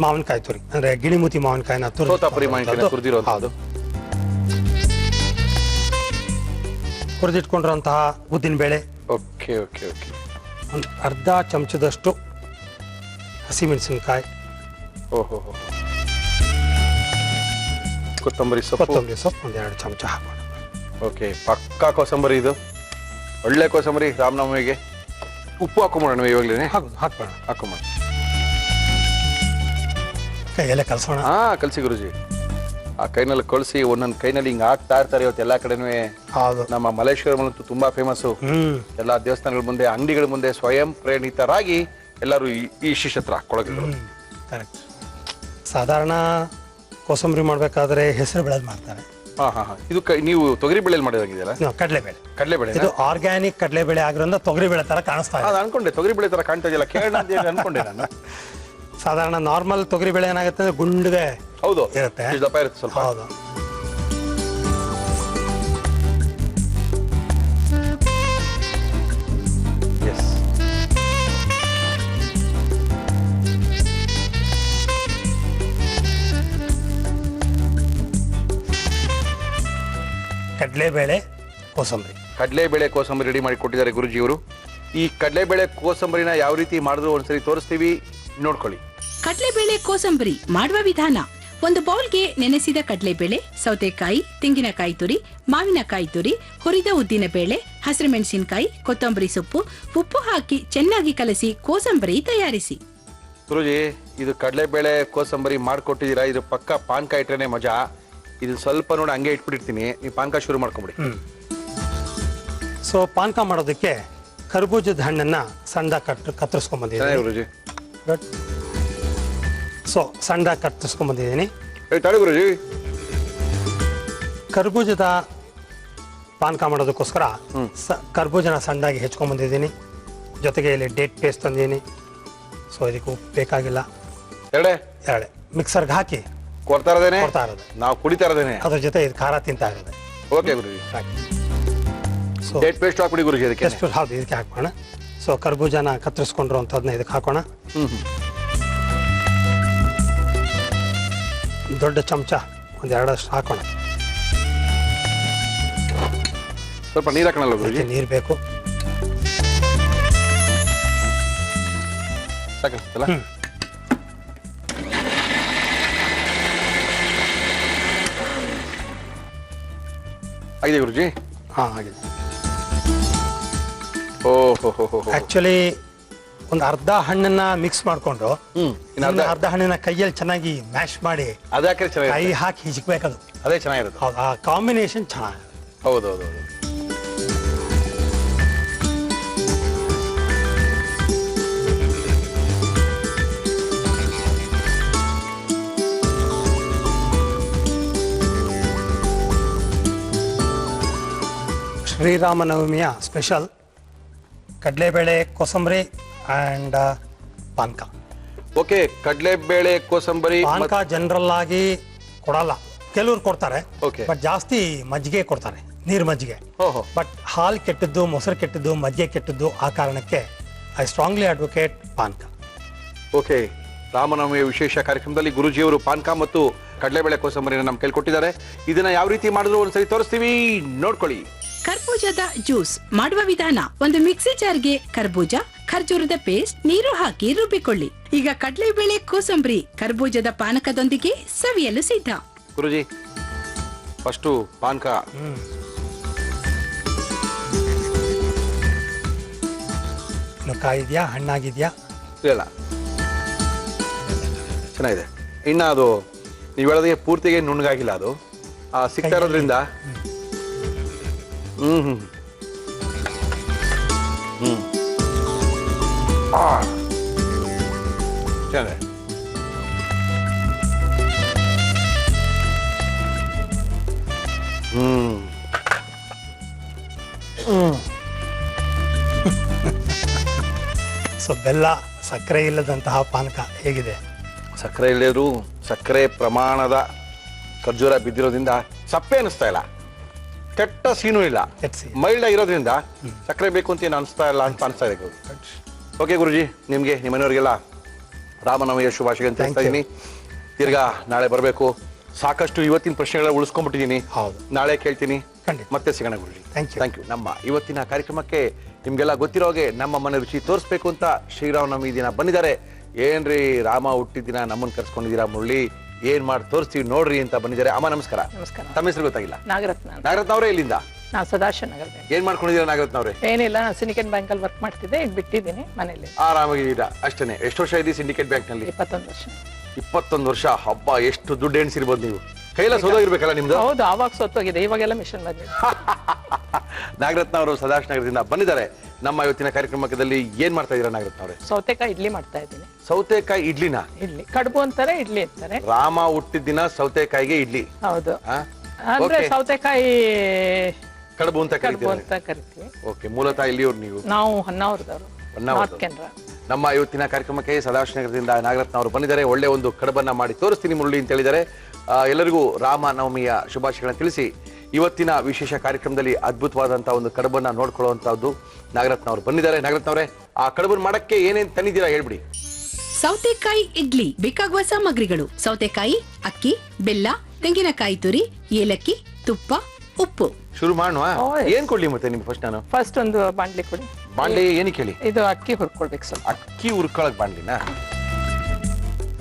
ಮಾವಿನಕಾಯಿ ತುರಿ, ಅಂದ್ರೆ ಗಿಣಿಮುತಿ ಮಾವಿನಕಾಯಿನ ತುರಿದಿರುವಂತಹದ್ದು. ಹುರಿದಿಟ್ಕೊಂಡಿರುವಂತಹ ಉದ್ದಿನ ಬೇಳೆ. Okay okay okay. ಒಂದು ಅರ್ಧ ಚಮಚದಷ್ಟು ಹಸಿಮೆಣಸಿನಕಾಯಿ. ಓಹೋ. ಕೊತ್ತಂಬರಿ ಸೊಪ್ಪು ಒಂದು 2 ಚಮಚ ಹಾಕೋಣ. ಓಕೆ, ಪಕ್ಕಾ ಕೋಸಂಬರಿ ಇದು, ಒಳ್ಳೆ ಕೋಸಂಬರಿ ರಾಮನವಮಿಗೆ. ಉಪ್ಪು ಹಾಕೊಂಬೋಣ ಇವಾಗಲೇ? ಹಾಕೋಣ. ಹಾಕೊಂಬೋಣ. ಕೈಯಲ್ಲೇ ಕಲಸೋಣ. ಕಲಸಿ ಗುರುಜಿ. ಆ ಕೈನಲ್ಲಿ ಕಳಿಸಿ ಒಂದೊಂದು ಕೈನಲ್ಲಿ ಹಿಂಗೆ ಹಾಕ್ತಾ ಇರ್ತಾರೆ ಇವತ್ತು ಎಲ್ಲಾ ಕಡೆನೂ. ಹೌದು. ನಮ್ಮ ಮಲ್ಲೇಶ್ವರಮಂತೂ ತುಂಬಾ ಫೇಮಸ್ಸು. ಎಲ್ಲಾ ದೇವಸ್ಥಾನಗಳ ಮುಂದೆ, ಅಂಗಡಿಗಳ ಮುಂದೆ ಸ್ವಯಂ ಪ್ರೇರಿತರಾಗಿ ಎಲ್ಲರೂ ಈ ಶಿಶತ್ರ ಹಾಕೊಳ್ಳೋದು. ಕರೆಕ್ಟ್. ಸಾಧಾರಣ ಕೋಸಂಬರಿ ಮಾಡ್ಬೇಕಾದ್ರೆ ಹೆಸರು ಬೆಳೆದ್ ಮಾಡ್ತಾರೆ. ಇದು ನೀವು ತೊಗರಿ ಬೆಳೆಯಲ್ಲಿ ಮಾಡಿದಾಗಿದೆಯಲ್ಲ? ಕಡಲೆಬೇಳೆ. ಇದು ಆರ್ಗ್ಯಾನಿಕ್ ಕಡಲೆಬೇಳೆ ಆಗಿರೋದ್ರಿಂದ ತೊಗರಿ ಬೇಳೆ ತರ ಕಾಣಿಸ್ತಾ ಇದೆ. ಅನ್ಕೊಂಡೆ ತೊಗರಿ ಬೆಳೆ ತರ ಕಾಣ್ತಾ ಇದೆಯಲ್ಲ, ಕೇಳೋಣ ಅಂತ ಅನ್ಕೊಂಡೆ ನಾನು. ಸಾಧಾರಣ ನಾರ್ಮಲ್ ತೊಗರಿ ಬೇಳೆ ಏನಾಗುತ್ತೆ ಅಂದ್ರೆ ಗುಂಡ್ಗೆ ಹೌದು ಇರುತ್ತೆ, ದಪ್ಪ ಇರುತ್ತೆ ಸ್ವಲ್ಪ. ಹೌದು. ಕಡಲೆಬೇಳೆ ಕೋಸಂಬರಿ ರೆಡಿ ಮಾಡಿ ಕೊಟ್ಟಿದ್ದಾರೆ ಗುರುಜಿಯವರು. ಈ ಕಡಲೆಬೇಳೆ ಕೋಸಂಬರಿನ ಯಾವ ರೀತಿ ಮಾಡಿದ್ರು ಒಂದ್ಸರಿ ತೋರಿಸ್ತೀವಿ, ನೋಡ್ಕೊಳ್ಳಿ. ಕಡಲೆಬೇಳೆ ಕೋಸಂಬರಿ ಮಾಡುವ ವಿಧಾನ: ಒಂದು ಬೌಲ್ಗೆ ನೆನೆಸಿದ ಕಡಲೆಬೇಳೆ, ಸೌತೆಕಾಯಿ, ತೆಂಗಿನಕಾಯಿ ತುರಿ, ಮಾವಿನಕಾಯಿ ತುರಿ, ಹುರಿದ ಉದ್ದಿನ ಬೇಳೆ, ಹಸಿರು ಮೆಣಸಿನಕಾಯಿ, ಕೊತ್ತಂಬರಿ ಸೊಪ್ಪು, ಉಪ್ಪು ಹಾಕಿ ಚೆನ್ನಾಗಿ ಕಲಸಿ ಕೋಸಂಬರಿ ತಯಾರಿಸಿ. ಗುರುಜಿ, ಇದು ಕಡಲೆಬೇಳೆ ಕೋಸಂಬರಿ ಮಾಡ್ಕೊಟ್ಟಿದ್ದೀರಾ, ಇದು ಪಕ್ಕ ಪಾನಕ ಇಟ್ರೇನೆ ಮಜಾ. ಇದು ಸ್ವಲ್ಪ ನೋಡಿ ಹಂಗೆ ಇಟ್ಬಿಟ್ಟಿರ್ತೀನಿ, ನೀವು ಪಾನಕ ಶುರು ಮಾಡ್ಕೊಂಬಿಡಿ. ಸೊ ಪಾನಕ ಮಾಡೋದಕ್ಕೆ ಕರ್ಬೂಜದ ಹಣ್ಣನ್ನ ಸಣ್ಣದಾಗಿ ಕತ್ತರಿಸ್ಕೊಂಡ್ಬಂದಿದ್ದೀನಿ ಗುರುಜಿ. ಸೊ ಸಣ್ಣದಾಗಿ ಕತ್ತರಿಸ್ಕೊಂಡ್ಬಂದಿದ್ದೀನಿ. ಗುರುಜಿ, ಕರ್ಬೂಜದ ಪಾನಕ ಮಾಡೋದಕ್ಕೋಸ್ಕರ ಕರ್ಬೂಜನ ಸಣ್ಣದಾಗಿ ಹೆಚ್ಕೊಂಡ್ಬಂದಿದ್ದೀನಿ. ಜೊತೆಗೆ ಇಲ್ಲಿ ಡೇಟ್ ಪೇಸ್ಟ್ ತಂದಿದ್ದೀನಿ. ಸೊ ಇದಕ್ಕೆ ಉಪ್ಪು ಬೇಕಾಗಿಲ್ಲ. ಎರಡೇ ಮಿಕ್ಸರ್ಗೆ ಹಾಕಿ ಕೊಡ್ತಾ ಇರೋದೇನೆ, ನಾವು ಕುಡಿತಾ ಇರೋದೇನೆ. ಅದ್ರ ಜೊತೆ ಇದು ಖಾರ ತಿಂತಾ ಇರೋದೆ. ಓಕೆ ಗುರುಜಿ. ಸೊ ಡೇಟ್ ಪೇಸ್ಟ್ ಹಾಕ್ಬಿಡಿ ಗುರುಜಿ. ಅದಕ್ಕೆ ಹೌದು, ಇದಕ್ಕೆ ಹಾಕೋಣ. ಸೊ ಕರ್ಬೂಜನ ಕತ್ತರಿಸ್ಕೊಂಡಿರುವಂಥದ್ದನ್ನ ಇದಕ್ಕೆ ಹಾಕೋಣ. ದೊಡ್ಡ ಚಮಚ 1-2 ಹಾಕೋಣ. ಸ್ವಲ್ಪ ನೀರು ಹಾಕೋಣಲ್ಲ ಗುರುಜಿ? ನೀರು ಬೇಕು. ಸಾಕಲ್ಲ? ಆಗಿದೆ ಗುರುಜಿ? ಆಗಿದೆ. ಆಕ್ಚುಲಿ ಒಂದು ಅರ್ಧ ಹಣ್ಣನ್ನ ಮಿಕ್ಸ್ ಮಾಡ್ಕೊಂಡು ಅರ್ಧ ಹಣ್ಣಿನ ಕೈಯಲ್ಲಿ ಚೆನ್ನಾಗಿ ಮ್ಯಾಶ್ ಮಾಡಿ ಕೈ ಹಾಕಿ ಹಿಚ್ಬೇಕದು. ಅದೇ ಚೆನ್ನಾಗಿರುತ್ತೆ. ಹೌದು, ಆ ಕಾಂಬಿನೇಷನ್ ಚೆನ್ನಾಗಿರುತ್ತೆ. ಹೌದೌದು. ಶ್ರೀರಾಮನವಮಿಯ ಸ್ಪೆಷಲ್ ಕಡಲೆಬೇಳೆ ಕೋಸಂಬರಿ ಅಂಡ್ ಪಾನಕ. ಓಕೆ, ಕಡಲೆಬೇಳೆ ಕೋಸಂಬರಿ ಪಾನಕ ಜನರಲ್ ಆಗಿ ಕೊಡಲ್ಲ, ಕೆಲವ್ರು ಕೊಡ್ತಾರೆ. ಬಟ್ ಜಾಸ್ತಿ ಮಜ್ಜಿಗೆ ಕೊಡ್ತಾರೆ, ನೀರು ಮಜ್ಜಿಗೆ. ಬಟ್ ಹಾಲು ಕೆಟ್ಟದ್ದು, ಮೊಸರು ಕೆಟ್ಟದ್ದು, ಮಜ್ಜಿಗೆ ಕೆಟ್ಟದ್ದು, ಆ ಕಾರಣಕ್ಕೆ ಐ ಸ್ಟ್ರಾಂಗ್ಲಿ ಅಡ್ವೊಕೇಟ್ ಪಾನಕ. ಓಕೆ, ರಾಮನವಮಿಯ ವಿಶೇಷ ಕಾರ್ಯಕ್ರಮದಲ್ಲಿ ಗುರುಜಿಯವರು ಪಾನಕ ಮತ್ತು ಕಡಲೆಬೇಳೆ ಕೋಸಂಬರಿನ ನಮ್ಗೆ ಕೇಳ್ಕೊಟ್ಟಿದ್ದಾರೆ. ಇದನ್ನ ಯಾವ ರೀತಿ ಮಾಡಿದ್ರು ಒಂದ್ಸರಿ ತೋರಿಸ್ತೀವಿ, ನೋಡ್ಕೊಳ್ಳಿ. ಕರ್ಬೂಜದ ಜ್ಯೂಸ್ ಮಾಡುವ ವಿಧಾನ: ಒಂದು ಮಿಕ್ಸಿ ಜಾರ್ಗೆ ಕರ್ಬೂಜ, ಖರ್ಜೂರದ ಪೇಸ್ಟ್, ನೀರು ಹಾಕಿ ರುಬ್ಬಿಕೊಳ್ಳಿ. ಈಗ ಕಡಲೆಬೇಳೆ ಕೋಸಂಬರಿ ಕರ್ಬೂಜದ ಪಾನಕದೊಂದಿಗೆ ಸವಿಯಲು ಸಿದ್ಧ. ಗುರುಜಿ, ಫಸ್ಟು ಪಾನಕ. ಕಾಯಿ ಇದೆಯಾ, ಹಣ್ಣಾಗಿದ್ಯಾ? ಇಲ್ಲ, ಚೆನ್ನಾಗಿದೆ. ಇನ್ನ ಅದು ನೀವು ಹೇಳೋದಕ್ಕೆ ಪೂರ್ತಿಗೆ ನುಣ್ಣಗಾಗಿಲ್ಲ, ಅದು ಸಿಗ್ತಾ ಇರೋದ್ರಿಂದ. ಚೆನ್ನಾಗಿದೆ. ಸೊ ಬೆಲ್ಲ, ಸಕ್ಕರೆ ಇಲ್ಲದಂತಹ ಪಾನಕ ಹೇಗಿದೆ? ಸಕ್ಕರೆ ಇಲ್ಲದ್ರು ಸಕ್ಕರೆ ಪ್ರಮಾಣದ ಖರ್ಜೂರ ಬಿದ್ದಿರೋದ್ರಿಂದ ಸಪ್ಪೆ ಅನಿಸ್ತಾ ಇಲ್ಲ, ಕೆಟ್ಟ ಸೀನು ಇಲ್ಲ, ಮೈಲ್ಡ್ ಆಗಿರೋದ್ರಿಂದ ಸಕ್ಕರೆ ಬೇಕು ಅಂತ ಏನು ಅನಿಸ್ತಾ ಇಲ್ಲ ಅಂತ ಅನಿಸ್ತಾ ಇದೆ. ಓಕೆ ಗುರುಜಿ, ನಿಮಗೆ ನಿಮ್ಮ ಮನೆಯವರಿಗೆಲ್ಲ ರಾಮನವಮಿಯ ಶುಭಾಶಯ ಅಂತ ಹೇಳ್ತಾ ಇದ್ದೀನಿ. ತಿರ್ಗಾ ನಾಳೆ ಬರಬೇಕು. ಸಾಕಷ್ಟು ಇವತ್ತಿನ ಪ್ರಶ್ನೆಗಳ ಉಳಿಸ್ಕೊಂಡ್ಬಿಟ್ಟಿದ್ದೀನಿ. ಹೌದು, ನಾಳೆ ಕೇಳ್ತೀನಿ. ಮತ್ತೆ ಸಿಗೋಣ ಗುರುಜಿ. Thank you. ನಮ್ಮ ಇವತ್ತಿನ ಕಾರ್ಯಕ್ರಮಕ್ಕೆ ನಿಮ್ಗೆಲ್ಲ ಗೊತ್ತಿರೋಗೆ ನಮ್ಮ ಮನೆ ರುಚಿ ತೋರಿಸ್ಬೇಕು ಅಂತ ಶ್ರೀರಾಮನವಮಿ ದಿನ ಬಂದಿದ್ದಾರೆ. ಏನ್ರಿ ರಾಮ ಹುಟ್ಟಿದ ದಿನ ನಮ್ಮನ್ನು ಕರ್ಸ್ಕೊಂಡಿದ್ದೀರಾ ಮುರಳಿ, ಏನ್ ಮಾಡಿ ತೋರಿಸ್ತೀವಿ ನೋಡ್ರಿ ಅಂತ ಬಂದಿದ್ದಾರೆ. ಅಮ್ಮ ನಮಸ್ಕಾರ. ನಮಸ್ಕಾರ. ತಮ್ಮ ಹೆಸರು ಗೊತ್ತಾಗಿಲ್ಲ? ನಾಗರತ್ನ. ನಾಗರತ್ನ ಅವರೇ ಇಲ್ಲಿಂದ? ನಾ ಸದಾಶಿವ ನಗರ. ಏನ್ ಮಾಡ್ಕೊಂಡಿದ್ದೀರಾ ನಾಗರತ್ನ ಅವರೇ? ಏನಿಲ್ಲ, ನಾನು ಸಿಂಡಿಕೇಟ್ ಬ್ಯಾಂಕ್ ಅಲ್ಲಿ ವರ್ಕ್ ಮಾಡ್ತಿದ್ದೆ, ಈಗ ಬಿಟ್ಟಿದ್ದೀನಿ, ಮನೇಲಿ ಆರಾಮಾಗಿದ್ದೀರಾ? ಅಷ್ಟೇನೆ. ಎಷ್ಟು ವರ್ಷ ಇದ್ದೀವಿ ಸಿಂಡಿಕೇಟ್ ಬ್ಯಾಂಕ್ ನಲ್ಲಿ? 21 ವರ್ಷ. 21 ವರ್ಷ. ಹಬ್ಬ, ಎಷ್ಟು ದುಡ್ಡು ಎಣಿಸಿರ್ಬೋದು ನೀವು. ಕೈಲ ಸೋದೋಗಿರ್ಬೇಕಲ್ಲ ನಿಮ್ದು? ಹೌದು, ಆವಾಗ ಸೊತ್ತೋಗಿದೆ, ಇವಾಗೆಲ್ಲ ಮಿಷನ್ ಬಂದಿದೆ. ನಾಗರತ್ನ ಅವರು ಸದಾಶಿವ ನಗರದಿಂದ ಬಂದಿದ್ದಾರೆ. ನಮ್ಮ ಇವತ್ತಿನ ಕಾರ್ಯಕ್ರಮದಲ್ಲಿ ಏನ್ ಮಾಡ್ತಾ ಇದೀರಾ ನಾಗರತ್ನ ಅವರೇ? ಸೌತೆಕಾಯಿ ಇಡ್ಲಿ ಮಾಡ್ತಾ ಇದ್ದೀನಿ. ಸೌತೆಕಾಯಿ ಇಡ್ಲಿನ? ಇಡ್ಲಿ ಕಡುಬು ಅಂತಾರೆ, ಇಡ್ಲಿ ಅಂತಾರೆ. ರಾಮ ಹುಟ್ಟಿದ ದಿನ ಸೌತೆಕಾಯಿಗೆ ಇಡ್ಲಿ? ಹೌದು, ಅಂದ್ರೆ ಸೌತೆಕಾಯಿ ಕಡುಬು ಅಂತ ಕರಿತೀವಿ. ಓಕೆ, ಮೂಲತಃ ಇಲ್ಲಿಯವ್ರು ನೀವು? ನಾವು ಹೊನ್ನಾವರದವರು, ನಾರ್ತ್ ಕೆನರಾ. ನಮ್ಮ ಇವತ್ತಿನ ಕಾರ್ಯಕ್ರಮಕ್ಕೆ ಸದಾಶಿವ ನಗರದಿಂದ ನಾಗರತ್ನ ಅವರು ಬಂದಿದ್ದಾರೆ. ಒಳ್ಳೆ ಒಂದು ಕಡುಬನ್ನ ಮಾಡಿ ತೋರಿಸ್ತೀನಿ ಮುರಳಿ ಅಂತ ಹೇಳಿದ್ದಾರೆ. ಎಲ್ಲರಿಗೂ ರಾಮನವಮಿಯ ಶುಭಾಶಯಗಳನ್ನು ತಿಳಿಸಿ ಇವತ್ತಿನ ವಿಶೇಷ ಕಾರ್ಯಕ್ರಮದಲ್ಲಿ ಅದ್ಭುತವಾದಂತಹ ಒಂದು ಕಡುಬನ್ನ ನೋಡ್ಕೊಳ್ಳುವಂತಹದ್ದು ನಾಗರತ್ನ ಅವರು ಬಂದಿದ್ದಾರೆ. ನಾಗರತ್ನ ಅವರೇ, ಆ ಕಡುಬನ್ನು ಮಾಡಕ್ಕೆ ಏನೇನ್ ತಂದಿದ್ದೀರಾ ಹೇಳ್ಬಿಡಿ. ಸೌತೆಕಾಯಿ ಇಡ್ಲಿ ಬೇಕಾಗುವ ಸಾಮಗ್ರಿಗಳು: ಸೌತೆಕಾಯಿ, ಅಕ್ಕಿ, ಬೆಲ್ಲ, ತೆಂಗಿನಕಾಯಿ ತುರಿ, ಏಲಕ್ಕಿ, ತುಪ್ಪ, ಉಪ್ಪು. ಶುರು ಮಾಡುವ? ಏನ್ ಕೊಡ್ಲಿ ಮತ್ತೆ ನಿಮ್ಗೆ? ಫಸ್ಟ್ ಒಂದು ಬಾಂಡ್ಲಿ ಕೊಡಿ. ಬಾಂಡ್ಲಿ ಏನಕ್ಕೆ ಹೇಳಿ? ಇದು ಅಕ್ಕಿ ಹುರ್ಕೊಳ್ಬೇಕು ಸ್ವಲ್ಪ. ಅಕ್ಕಿ ಹುರ್ಕೊಳಕ್ ಬಾಂಡ್ಲಿನ?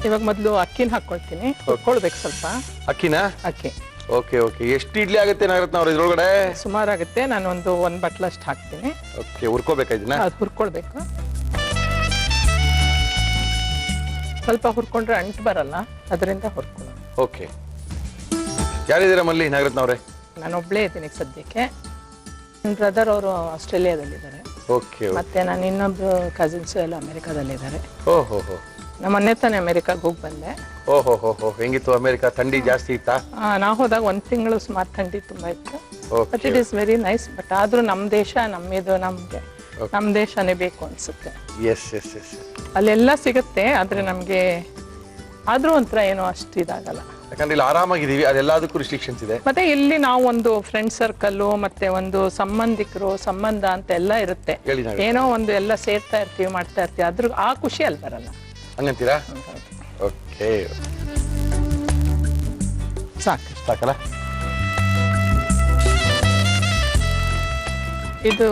ಇವಾಗ ಮೊದಲು ಅಕ್ಕಿನ ಹಾಕೊಳ್ತೀನಿ, ಹುರ್ಕೊಳ್ಬೇಕು ಸ್ವಲ್ಪ. ಅಕ್ಕಿನ? ಅಕ್ಕಿ. Okay okay. ಎಷ್ಟು ಇಡ್ಲಿ ಆಗುತ್ತೆ ನಾಗರತ್ನ ಅವ್ರ ಇದ್ರೊಳಗಡೆ? ಸುಮಾರು ಆಗುತ್ತೆ. ನಾನು ಒಂದು ಬಟ್ಲಷ್ಟು ಹಾಕ್ತೀನಿ. ಓಕೆ, ಹುರ್ಕೋಬೇಕಾ ಇದನ್ನ? ಅದು ಹುರ್ಕೊಳ್ಬೇಕು. ಸ್ವಲ್ಪ ಹುರ್ಕೊಂಡ್ರೆ ಅಂಟು ಬರಲ್ಲ, ಅದರಿಂದ ಹುರ್ಕೊಳ್ಳೋಣ. ಓಕೆ. ಯಾರಿದ್ದೀರಾ ಮಲ್ಲಿ ನಾಗರತ್ನ ಅವರೇ? ನಾನು ಒಬ್ಳೇ ಇದ್ದೀನಿ ಸದ್ಯಕ್ಕೆ. ನನ್ನ ಬ್ರದರ್ ಅವರು ಆಸ್ಟ್ರೇಲಿಯಾದಲ್ಲಿದ್ದಾರೆ. ಓಕೆ. ಮತ್ತೆ ನಾನು ಇನ್ನೊಬ್ರು ಕಸಿನ್ಸ್ ಎಲ್ಲ ಅಮೆರಿಕಾದಲ್ಲಿದ್ದಾರೆ. ಓಹೋ. ನಮ್ಮ ಮೊನ್ನೆ ತಾನೇ ಅಮೆರಿಕಾಗೆ ಹೋಗಿ ಬಂದೆ. ಓಹೋ. ಹೆಂಗಿತ್ತು ಅಮೆರಿಕಾ? ಥಂಡಿ ಜಾಸ್ತಿ ಇತ್ತಾ? ನಾವು ಹೋದಾಗ 1 ತಿಂಗಳು ಸುಮಾರು ಥಂಡಿ ತುಂಬಾ ಇತ್ತು. But it is very nice. But ಆದ್ರೂ ನಮ್ಮ ದೇಶ, ನಮ್ಮ ದೇಶನೇ ಬೇಕು ಅನ್ಸುತ್ತೆ. ಎಸ್. ಅಲ್ಲೆಲ್ಲ ಸಿಗುತ್ತೆ, ಆದ್ರೆ ನಮ್ಗೆ ಆದ್ರೂ ಒಂಥರ ಏನೋ ಅಷ್ಟು ಇದಾಗಲ್ಲ. ಯಾಕಂದ್ರೆ ಇಲ್ಲಿ ಆರಾಮಾಗಿದ್ದೀವಿ, ಅದೆಲ್ಲದಕ್ಕೂ ರಿಸ್ಟ್ರಿಕ್ಷನ್ಸ್ ಇದೆ. ಮತ್ತೆ ಇಲ್ಲಿ ನಾವು ಒಂದು ಫ್ರೆಂಡ್ ಸರ್ಕಲ್, ಮತ್ತೆ ಒಂದು ಸಂಬಂಧಿಕರು, ಸಂಬಂಧ ಅಂತ ಎಲ್ಲ ಇರುತ್ತೆ. ಏನೋ ಒಂದು ಎಲ್ಲ ಸೇರ್ತಾ ಇರ್ತೀವಿ, ಮಾಡ್ತಾ ಇರ್ತೀವಿ, ಅದ್ರ ಆ ಖುಷಿ ಅಲ್ಲಿ ಬರಲ್ಲ. ಹಂಗಂತೀರಾ? ಓಕೆ, ಸಾಕಲ್ಲ? ಇದು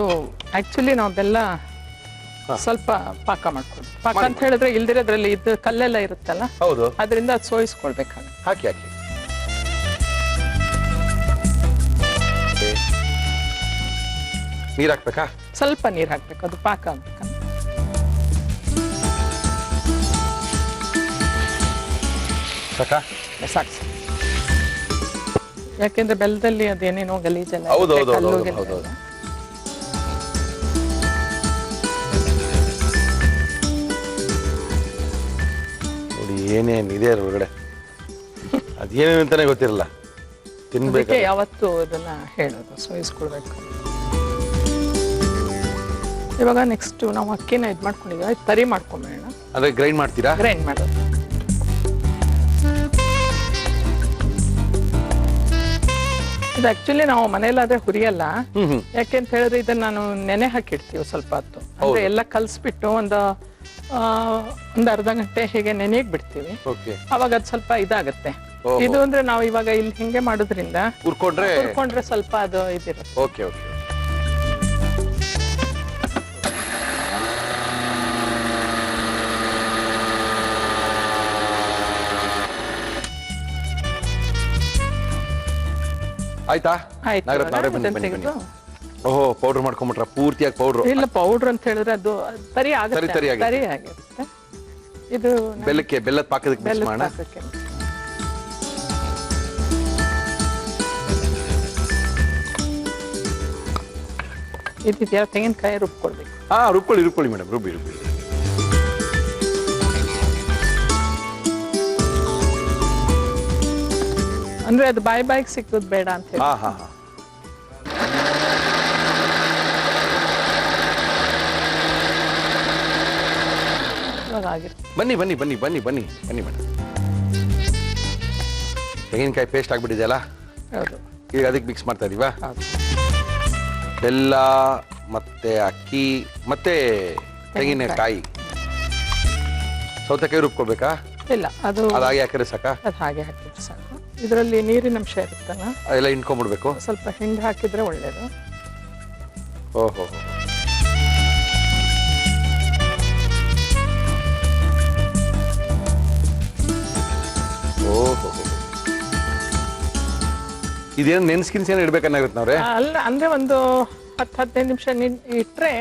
ಆಕ್ಚುಲಿ ನಾವು ಬೆಲ್ಲ ಸ್ವಲ್ಪ ಪಾಕ ಮಾಡ್ಕೊಂಡು, ಪಾಕ ಅಂತ ಹೇಳಿದ್ರೆ ಇಲ್ದಿರೋದ್ರಲ್ಲಿ ಇದು ಕಲ್ಲೆಲ್ಲ ಇರುತ್ತಲ್ಲ, ಹೌದು, ಅದರಿಂದ ಅದು ಸೋಯಿಸ್ಕೊಳ್ಬೇಕಾಗುತ್ತೆ. ಹಾಕಿ ನೀರ್ ಹಾಕ್ಬೇಕಾ? ಸ್ವಲ್ಪ ನೀರ್ ಹಾಕ್ಬೇಕು, ಅದು ಪಾಕ ಆಗ್ಬೇಕಂತ. ಸಾಕು. ಯಾಕೆಂದ್ರೆ ಬೆಲ್ಲದಲ್ಲಿ ಅದೇನೇನೋ ಗಲೀಜೆಲ್ಲ ನೋಡಿ ಏನೇನಿದೆ ಹೊರಗಡೆ, ಅದೇನೇನು ಅಂತಾನೆ ಗೊತ್ತಿರಲ್ಲ. ತಿನ್ಬೇಕು, ಯಾವತ್ತು ಅದನ್ನ ಹೇಳೋದು, ಸೋಯಿಸ್ಕೊಳ್ಬೇಕು. ಇವಾಗ ನೆಕ್ಸ್ಟ್ ನಾವು ಅಕ್ಕಿನ ಇದು ಮಾಡ್ಕೊಂಡಿದ್ದೀವಿ, ತರಿ ಮಾಡ್ಕೊಂಬೇಡ. ಅಂದ್ರೆ ಗ್ರೈಂಡ್ ಮಾಡ್ತೀರಾ? ಗ್ರೈಂಡ್ ಮಾಡೋದು. ಅದು ಆಕ್ಚುಲಿ ನಾವು ಮನೇಲಾದ್ರೆ ಹುರಿಯಲ್ಲ. ಯಾಕೆಂತ ಹೇಳಿದ್ರೆ ಇದನ್ನ ನಾನು ನೆನೆ ಹಾಕಿಡ್ತೀವಿ ಸ್ವಲ್ಪ ಹೊತ್ತು. ಅಂದ್ರೆ ಎಲ್ಲ ಕಲ್ಸ್ಬಿಟ್ಟು ಒಂದು ಅರ್ಧ ಗಂಟೆ ಹೀಗೆ ನೆನೆಯಕ್ ಬಿಡ್ತೀವಿ. ಅವಾಗ ಅದು ಸ್ವಲ್ಪ ಇದಾಗತ್ತೆ. ಇದು ಅಂದ್ರೆ ನಾವು ಇವಾಗ ಇಲ್ಲಿ ಹಿಂಗೆ ಮಾಡೋದ್ರಿಂದ ಹುರ್ಕೊಂಡ್ರೆ ಸ್ವಲ್ಪ ಅದು ಇದಿರುತ್ತೆ. Okay okay. ಆಯ್ತಾ? ಓಹೋ, ಪೌಡರ್ ಮಾಡ್ಕೊಂಡ್ಬಿಟ್ರ ಪೂರ್ತಿಯಾಗಿ ಪೌಡರ್? ಇಲ್ಲ, ಪೌಡರ್ ಅಂತ ಹೇಳಿದ್ರೆ ಅದು ತರಿ ಆಗುತ್ತೆ. ಇದು ಬೆಲ್ಲದ ಪಾಕದಕ್ಕೆ ಮಿಕ್ಸ್ ಮಾಡೋಣ. ಇದೆಯಾ ತೆಂಗಿನಕಾಯಿ ರುಬ್ಕೊಳ್ಬೇಕು. ರುಬ್ಕೊಳ್ಳಿ ಮೇಡಮ್, ರುಬ್ಬಿ. ಅಂದ್ರೆ ಅದು ಬಾಯಿಗೆ ಸಿಕ್ಕೋದು ಬೇಡ ಅಂತ ಹೇಳಿ. ಬನ್ನಿ ಮೇಡಮ್. ತೆಂಗಿನಕಾಯಿ ಪೇಸ್ಟ್ ಆಗ್ಬಿಟ್ಟಿದೆಯಲ್ಲ, ಈಗ ಅದಕ್ಕೆ ಮಿಕ್ಸ್ ಮಾಡ್ತಾ ಇದೀವಾ? ಬೆಲ್ಲ ಮತ್ತೆ ಅಕ್ಕಿ ಮತ್ತೆ ತೆಂಗಿನಕಾಯಿ. ಸೌತೆಕಾಯಿ ರುಬ್ಕೊಳ್ಬೇಕಾ? ಇಲ್ಲ, ಅದು ಹಾಗೆ ಹಾಕಿದ್ರೆ ಸಾಕ? ಅದು ಹಾಗೆ ಹಾಕಿದ್ರೆ ಸಾಕು. ಇದರಲ್ಲಿ ನೀರಿನ ಅಂಶ ಇರುತ್ತಲ್ಲ, ಅದೆಲ್ಲ ಇಂಟ್ಕೊಂಡ್ಬಿಡ್ಬೇಕು. ಸ್ವಲ್ಪ ಹಿಂಡಿ ಹಾಕಿದ್ರೆ ಒಳ್ಳೇದು. ಓಹೋ, ಇದೇನು ನೆನ್ಸ್ಕಿನ್ಸ್ ಇಡ್ಬೇಕನ್ನಾಗುತ್ತೆ ನಾವ್ರೆ? ಅಲ್ಲ, ಅಂದ್ರೆ ಒಂದು 10-15 ನಿಮಿಷ ಇಟ್ರೆ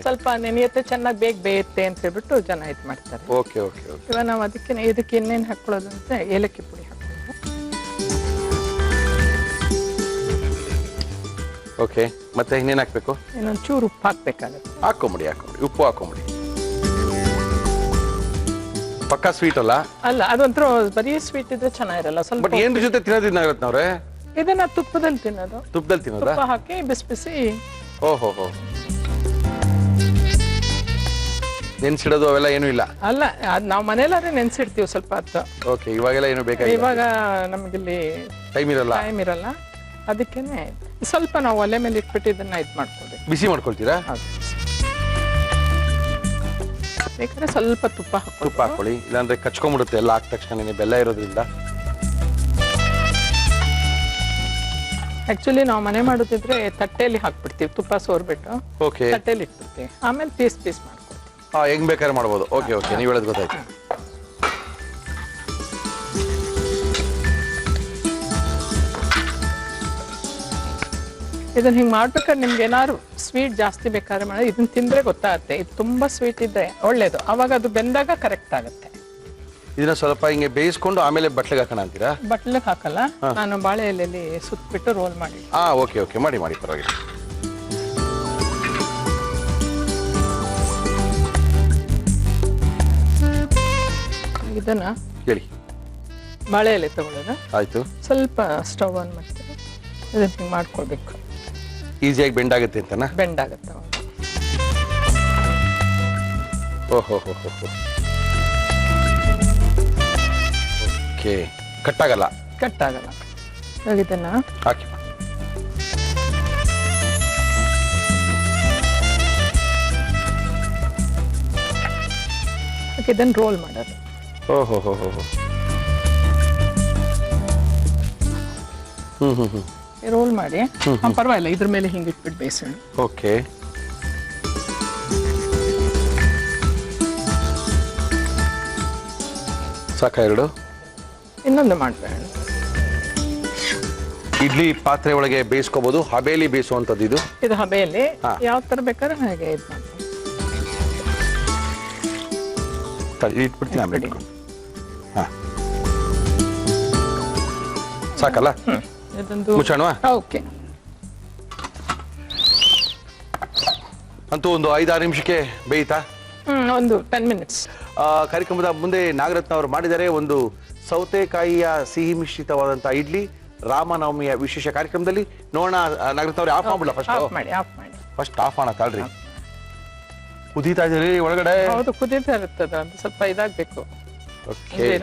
ಸ್ವಲ್ಪ ನೆನೆಯುತ್ತೆ, ಚೆನ್ನಾಗಿ ಬೇಗ ಬೇಯುತ್ತೆ ಅಂತ ಹೇಳ್ಬಿಟ್ಟು ಜನ ಇದು ಮಾಡ್ತಾರೆ. ಇವಾಗ ನಾವು ಇದಕ್ಕೆ ಇನ್ನೇನು ಹಾಕೊಳ್ಳೋದು ಅಂತ ಏಲಕ್ಕಿ ಪುಡಿ ಹಾಕೊಳ್ಳೋದು. ಓಕೆ, ಮತ್ತೆ ಇನ್ನೇನು ಹಾಕ್ಬೇಕು? ಇನ್ನೊಂದು ಚೂರು ಉಪ್ಪು ಹಾಕ್ಬೇಕಾಗುತ್ತೆ. ಹಾಕೊಂಬಿಡಿ, ಉಪ್ಪು ಹಾಕೊಂಬಿಡಿ. ಪಕ್ಕಾ ಸ್ವೀಟ್ ಅಲ್ಲ? ಅಲ್ಲ, ಅದೊಂಥರ ಬರೀ ಸ್ವೀಟ್ ಇದ್ರೆ ಚೆನ್ನಾಗಿರಲ್ಲ. ಸ್ವಲ್ಪ ಬಟ್ ಏನ್ ಜೊತೆ ತಿನ್ನೋದಿನ್ನಾಗುತ್ತೆ ನಾವ್ರೆ? ಇದನ್ನ ತುಪ್ಪದಲ್ಲಿ ತಿನ್ನೋದು. ತುಪ್ಪ ಹಾಕಿ ಬಿಸಿ. ಓಹೋ, ನೆನ್ಸಿಡೋದು ಅವೆಲ್ಲ ಏನೂ ಇಲ್ಲ? ಅಲ್ಲ, ನಾವು ಮನೇಲಾದ್ರೆ ನೆನ್ಸಿಡ್ತೀವಿ ಸ್ವಲ್ಪ ಹೊತ್ತು. ಓಕೆ, ಇವಾಗೆಲ್ಲ ಏನು ಬೇಕಾಗಿಲ್ಲ. ಇವಾಗ ನಮಗಿಲ್ಲಿ ಟೈಮ್ ಇರಲ್ಲ. ಅದಕ್ಕೇನೆ ಸ್ವಲ್ಪ ನಾವು ಒಲೆ ಮೇಲೆ ಇಟ್ಬಿಟ್ಟು ಇದನ್ನ ಇದು ಮಾಡ್ಕೊಳ್ಬೇಕು. ಬಿಸಿ ಮಾಡ್ಕೊಳ್ತೀರಾ? ಬೇಕಾದ್ರೆ ಸ್ವಲ್ಪ ತುಪ್ಪ ಹಾಕೊಳ್ಳಿ, ಇಲ್ಲಾಂದ್ರೆ ಕಚ್ಕೊಂಡ್ಬಿಡುತ್ತೆ ಎಲ್ಲ ಹಾಕಿದ ತಕ್ಷಣ, ಬೆಲ್ಲ ಇರೋದ್ರಿಂದ. ಆಕ್ಚುಲಿ ನಾವು ಮನೆ ಮಾಡೋದಿದ್ರೆ ತಟ್ಟೆಯಲ್ಲಿ ಹಾಕ್ಬಿಡ್ತೀವಿ, ತುಪ್ಪ ಸೋರ್ಬಿಟ್ಟು ತಟ್ಟೆಯಲ್ಲಿ ಇಟ್ಬಿಡ್ತೀವಿ, ಆಮೇಲೆ ಪೀಸ್ ಮಾಡ್ಕೊಳ್ತೀವಿ. ಹೆಂಗ್ ಬೇಕಾದ್ರೆ ಮಾಡ್ಬೋದು. ಓಕೆ, ನೀವು ಹೇಳೋದು ಗೊತ್ತಾಯ್ತು. ಇದನ್ನ ಹಿಂಗ್ ಮಾಡ್ಬೇಕಾದ್ರೆ ನಿಮ್ಗೆ ಏನಾದ್ರು ಸ್ವೀಟ್ ಜಾಸ್ತಿ ಬೇಕಾದ್ರೆ ಮಾಡಿ ಇದನ್ನ ತಿಂದ್ರೆ ಗೊತ್ತಾಗುತ್ತೆ. ಇದು ತುಂಬಾ ಸ್ವೀಟ್ ಇದ್ರೆ ಒಳ್ಳೇದು, ಅವಾಗ ಅದು ಬೆಂದಾಗ ಕರೆಕ್ಟ್ ಆಗುತ್ತೆ. ಇದನ್ನ ಸ್ವಲ್ಪ ಹಿಂಗೆ ಬೇಯಿಸ್ಕೊಂಡು ಆಮೇಲೆ ಬಟ್ಲಿಗೆ ಹಾಕೋಣ ಅಂತೀರಾ? ಬಟ್ಲಿಗೆ ಹಾಕಲ್ಲ, ನಾನು ಬಾಳೆ ಎಲೆಯಲ್ಲಿ ಸುತ್ತಬಿಟ್ಟು ರೋಲ್ ಮಾಡಿ. ಓಕೆ, ಮಾಡಿ ಪರವಾಗಿಲ್ಲ. ಇದನ್ನ ಹೇಳಿ. ಬಾಳೆ ಎಲೆ ತಗೊಳ್ಳೋದು. ಆಯ್ತು. ಸ್ವಲ್ಪ ಸ್ಟವ್ ಆನ್ ಮಾಡ್ತೀವಿ, ಇದನ್ನ ಹಿಂಗೆ ಮಾಡ್ಕೊಳ್ಬೇಕು. ಈಸಿಯಾಗಿ ಬೆಂಡ್ ಆಗುತ್ತೆ ಅಂತನಾ? ಬೆಂಡ್ ಆಗುತ್ತೆ. ಓಹೋ, ಓಕೆ. ಕಟ್ಟಾಗಲ್ಲ. ಇದನ್ನ ಹಾಕಿ. ಇದನ್ನ ರೋಲ್ ಮಾಡೋದು. ಓಹೋ, ರೋಲ್ ಮಾಡಿ ಪರವಾಗಿಲ್ಲ, ಇದ್ರ ಮೇಲೆ ಹಿಂಗೆ ಇಟ್ಬಿಟ್ಟು ಬೇಯಿಸೋಣ. ಓಕೆ. ಸಾಕ ಎರಡು? ಇನ್ನೊಂದು ಮಾಡ್ಬೇಡ. ಇಡ್ಲಿ ಪಾತ್ರೆ ಒಳಗೆ ಬೇಯಿಸ್ಕೋಬಹುದು, ಹಬೇಲಿ ಬೇಯಿಸುವಂತದ್ದು ಇದು. ಇದು ಹಬೇಲಿ ಯಾವ ತರ ಬೇಕಾದ್ರೆ ಹಾಗೆ ಇದು ಮಾಡ್ಬೋದು. ಇಟ್ಬಿಡ್ತೀನಿ ಆಮೇಲೆ. ಸಾಕಲ್ಲ? ಮುಚ್ಚೋಣ? ಓಕೆ. ಅಂತೂ ಒಂದು 5-6 ನಿಮಿಷಕ್ಕೆ ಬೇಯ್ತಾ? ಒಂದು 10 ಮಿನಿಟ್ಸ್. ಕಾರ್ಯಕ್ರಮದ ಮುಂದೆ ನಾಗರತ್ನ ಅವರು ಮಾಡಿದರೆ ಒಂದು ಸೌತೆಕಾಯಿಯ ಸಿಹಿ ಮಿಶ್ರಿತವಾದಂತಹ ಇಡ್ಲಿ ರಾಮನವಮಿಯ ವಿಶೇಷ ಕಾರ್ಯಕ್ರಮದಲ್ಲಿ ನೋಡೋಣ. ನಾಗರತ್ನ ಅವ್ರೆ, ಆಫ್ ಮಾಡ್ಬಿಡ ಫಸ್ಟ್ ಆಫ್ ಮಾಡ ತಾಳ್ರಿ. ಕುದೀತಾ ಇದ್ದೀರಿ ಒಳಗಡೆ? ಹೌದು, ಕುದೀತಾ ಇರ್ತದ, ಅದು ಸ್ವಲ್ಪ ಇದಾಗಬೇಕು.